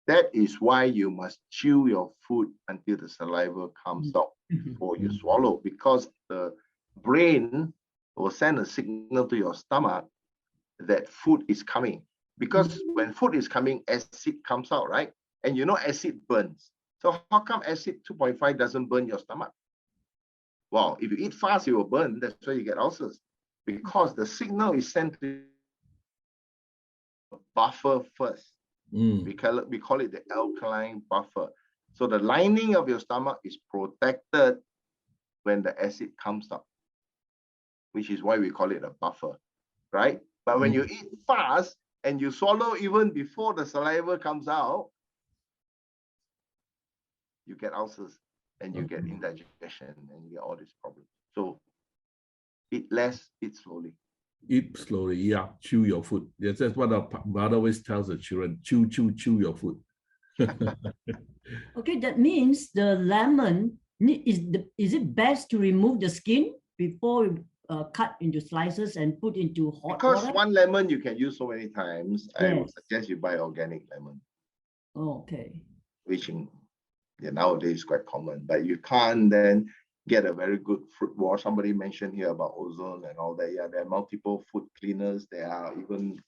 That is why you must chew your food until the saliva comes out before you swallow, because the brain will send a signal to your stomach that food is coming. Because when food is coming, acid comes out, right? And you know acid burns. So how come acid 2.5 doesn't burn your stomach? Well, if you eat fast, it will burn. That's why you get ulcers. Because the signal is sent to buffer first. We call it the alkaline buffer. So the lining of your stomach is protected when the acid comes up, which is why we call it a buffer, right? But when you eat fast and you swallow even before the saliva comes out, you get ulcers and you get indigestion and you get all these problems. So eat less, eat slowly.
Eat slowly, yeah. Chew your food. Yes, that's what our mother always tells the children. Chew your food.
Okay, that means the lemon, is it best to remove the skin before cut into slices and put into hot
because
water?
one lemon you can use so many times, I would
Yes.
suggest you buy organic lemon,
Oh, okay.
which nowadays is quite common. But you can't then get a very good fruit wash. Somebody mentioned here about ozone and all that. Yeah, there are multiple food cleaners. There are even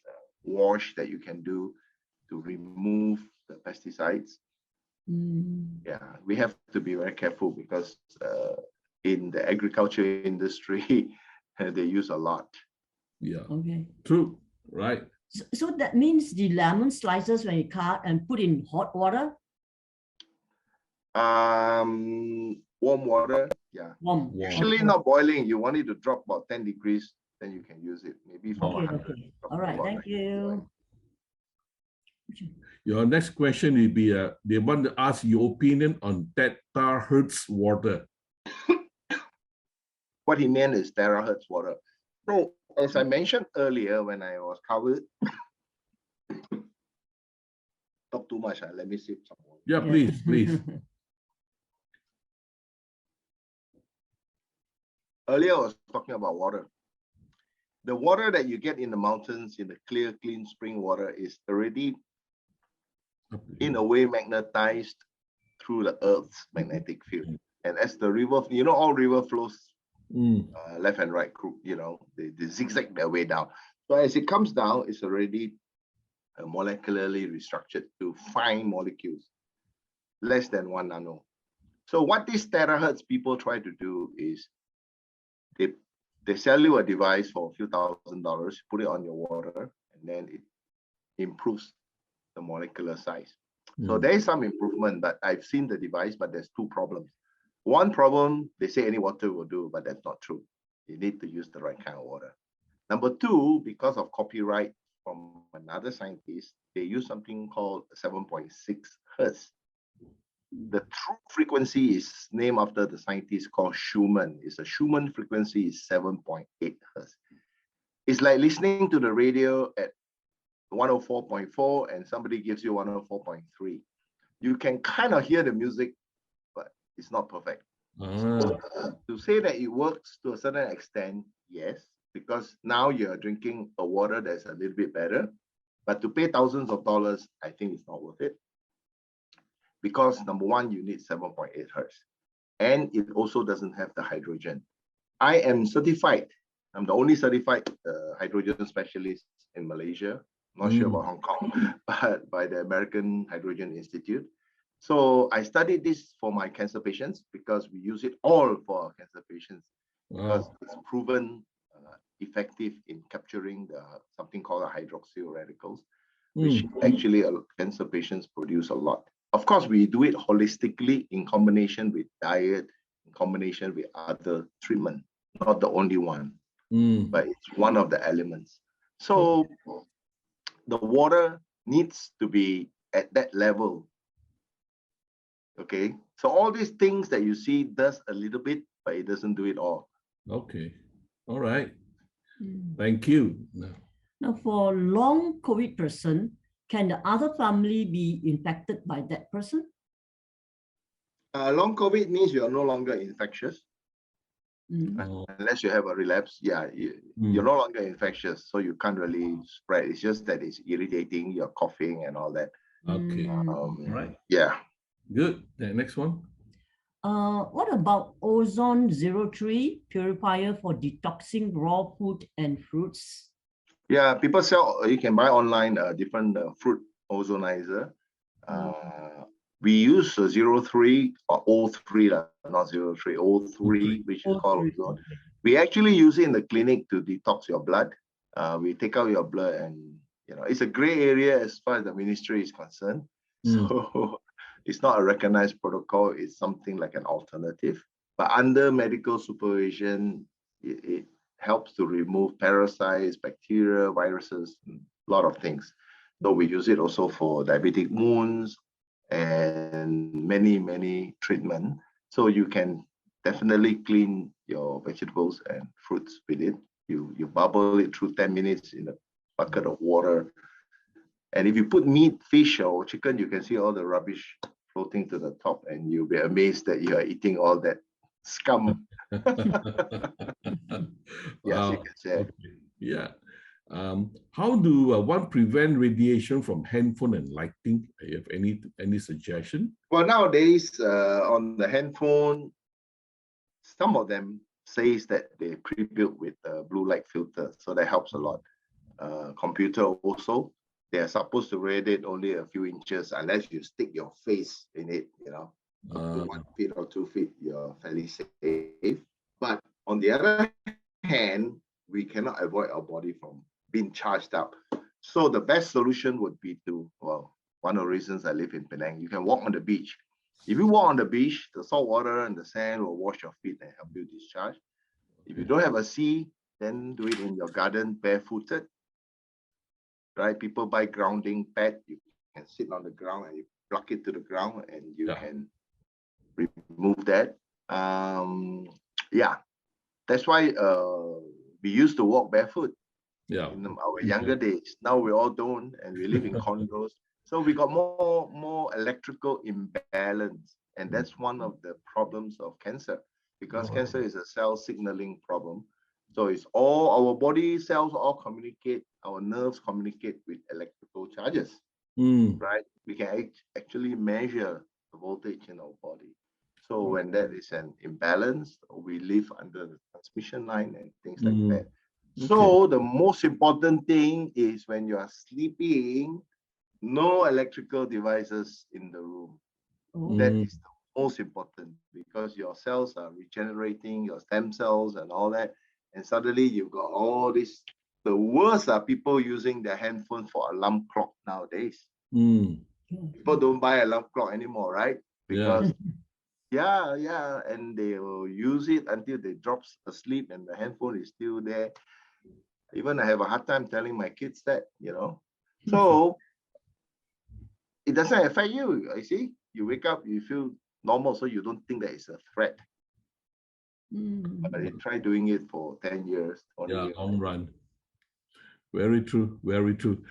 wash that you can do to remove the pesticides. Yeah, we have to be very careful because in the agriculture industry, they use a lot.
Yeah,
Okay.
true, right?
So that means the lemon slices when you cut and put in hot water?
Warm water, yeah.
Warm.
Usually
Okay.
not boiling. You want it to drop about 10 degrees, then you can use it. Maybe from
Okay,
100.
okay. All right, thank you.
Your next question will be, they want to ask your opinion on terahertz water.
What he meant is terahertz water. So as I mentioned earlier when I was covered, talk too much. Let me sip some water.
Yeah, please, please.
Earlier I was talking about water. The water that you get in the mountains, in the clear, clean spring water, is already in a way magnetized through the Earth's magnetic field. And as the river, all river flows left and right, they zigzag their way down. So as it comes down, it's already molecularly restructured to fine molecules, less than 1 nano. So what these terahertz people try to do is they sell you a device for a few $1,000s, put it on your water, and then it improves the molecular size. So there is some improvement, but I've seen the device, but there's 2 problems. One problem, they say any water will do, but that's not true. You need to use the right kind of water. Number 2, because of copyright from another scientist, they use something called 7.6 hertz. The true frequency is named after the scientist called Schumann. It's a Schumann frequency is 7.8 hertz. It's like listening to the radio at 104.4 and somebody gives you 104.3. You can kind of hear the music, but it's not perfect. To say that it works to a certain extent, yes, because now you're drinking a water that's a little bit better, but to pay thousands of dollars, I think it's not worth it. Because number 1, you need 7.8 hertz, and it also doesn't have the hydrogen. I am certified. I'm the only certified hydrogen specialist in Malaysia. Not sure about Hong Kong, but by the American Hydrogen Institute. So I studied this for my cancer patients because we use it all for our cancer patients because it's proven effective in capturing something called hydroxyl radicals, which actually cancer patients produce a lot. Of course, we do it holistically in combination with diet, in combination with other treatment, not the only one, but it's one of the elements. So the water needs to be at that level. Okay, so all these things that you see does a little bit, but it doesn't do it all.
Okay, all right. Thank you.
Now, for long COVID person, can the other family be infected by that person?
Long COVID means you are no longer infectious. Unless you have a relapse, you're no longer infectious, so you can't really spread. It's just that it's irritating, you're coughing and all that.
Okay, right.
Yeah.
Good. The next one.
What about Ozone 03 purifier for detoxing raw food and fruits?
Yeah, people sell, you can buy online different fruit ozonizer. we use 03 or O3, not 03, O3, which is called ozone. We actually use it in the clinic to detox your blood. We take out your blood, and it's a gray area as far as the ministry is concerned. So it's not a recognized protocol. It's something like an alternative. But under medical supervision, it helps to remove parasites, bacteria, viruses, a lot of things. So we use it also for diabetic wounds and many treatment. So you can definitely clean your vegetables and fruits with it. You bubble it through 10 minutes in a bucket of water. And if you put meat, fish, or chicken, you can see all the rubbish floating to the top, and you'll be amazed that you are eating all that scum. Yes, you can say.
Okay. Yeah. How do one prevent radiation from handphone and lighting? Do you have any suggestion?
Well, nowadays on the handphone, some of them says that they pre-built with a blue light filter, so that helps a lot. Computer also, they are supposed to radiate only a few inches unless you stick your face in it, up to 1 feet or 2 feet, you're fairly safe. But on the other hand, we cannot avoid our body from being charged up. So the best solution would be to, well, one of the reasons I live in Penang, you can walk on the beach. If you walk on the beach, the salt water and the sand will wash your feet and help you discharge. If you don't have a sea, then do it in your garden barefooted. Right? People buy grounding pad. You can sit on the ground and you plug it to the ground, and you can remove that. Yeah, that's why we used to walk barefoot in our younger days. Now we all don't, and we live in condos. So we got more electrical imbalance, and that's one of the problems of cancer, because cancer is a cell signaling problem. So it's all our body cells all communicate, our nerves communicate with electrical charges, right? We can actually measure the voltage in our body. So when that is an imbalance, we live under the transmission line and things like that. So the most important thing is when you are sleeping, no electrical devices in the room. That is the most important, because your cells are regenerating, your stem cells and all that. And suddenly you've got all this. The worst are people using their handphone for alarm clock nowadays. People don't buy alarm clock anymore, right? Because and they will use it until they drop asleep and the handphone is still there. Even I have a hard time telling my kids that, So it doesn't affect you. I see. You wake up, you feel normal, so you don't think that it's a threat. But I try doing it for 10 years.
Long run. Very true. Very true.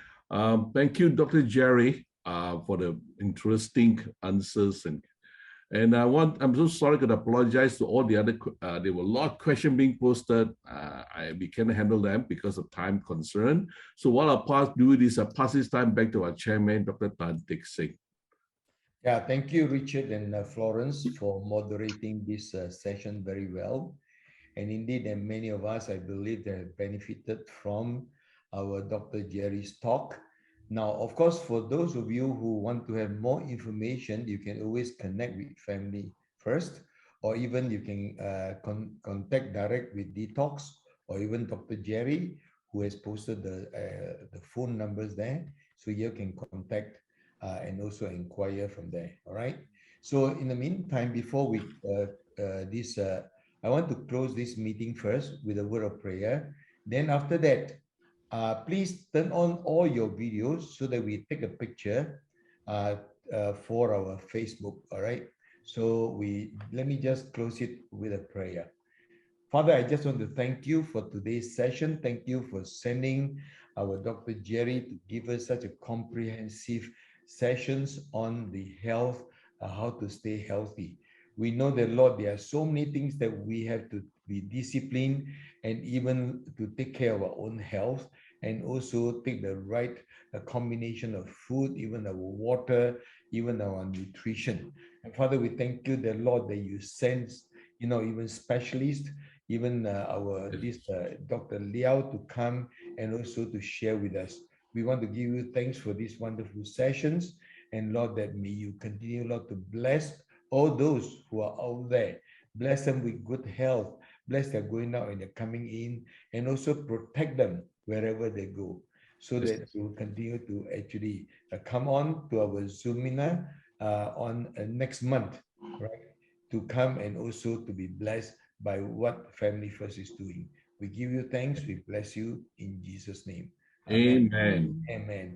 Thank you, Dr. Jerry, for the interesting answers. And I'm so sorry to apologize to all the other. There were a lot of questions being posted. We cannot handle them because of time concern. So what I'll do is pass this time back to our chairman, Dr. Tan Teck Seng.
Yeah, thank you, Richard and Florence, for moderating this session very well. And indeed, and many of us, I believe, that have benefited from our Dr. Jerry's talk. Now, of course, for those of you who want to have more information, you can always connect with Family First, or even you can contact direct with Detox, or even Dr. Jerry, who has posted the phone numbers there. So you can contact and also inquire from there. All right. So in the meantime, before we I want to close this meeting first with a word of prayer. Then after that, please turn on all your videos so that we take a picture for our Facebook. All right. So let me just close it with a prayer. Father, I just want to thank you for today's session. Thank you for sending our Dr. Jerry to give us such a comprehensive sessions on the health, how to stay healthy. We know that, Lord, there are so many things that we have to be disciplined and even to take care of our own health, and also take the right combination of food, even our water, even our nutrition. And Father, we thank you that, Lord, that you send, even specialists, even Dr. Liao to come and also to share with us. We want to give you thanks for these wonderful sessions. And Lord, that may you continue, Lord, to bless all those who are out there. Bless them with good health. Bless their going out and their coming in, and also protect them wherever they go, so that we will continue to actually come on to our Zoomina on next month, right? To come and also to be blessed by what Family First is doing. We give you thanks. We bless you in Jesus' name.
Amen.
Amen.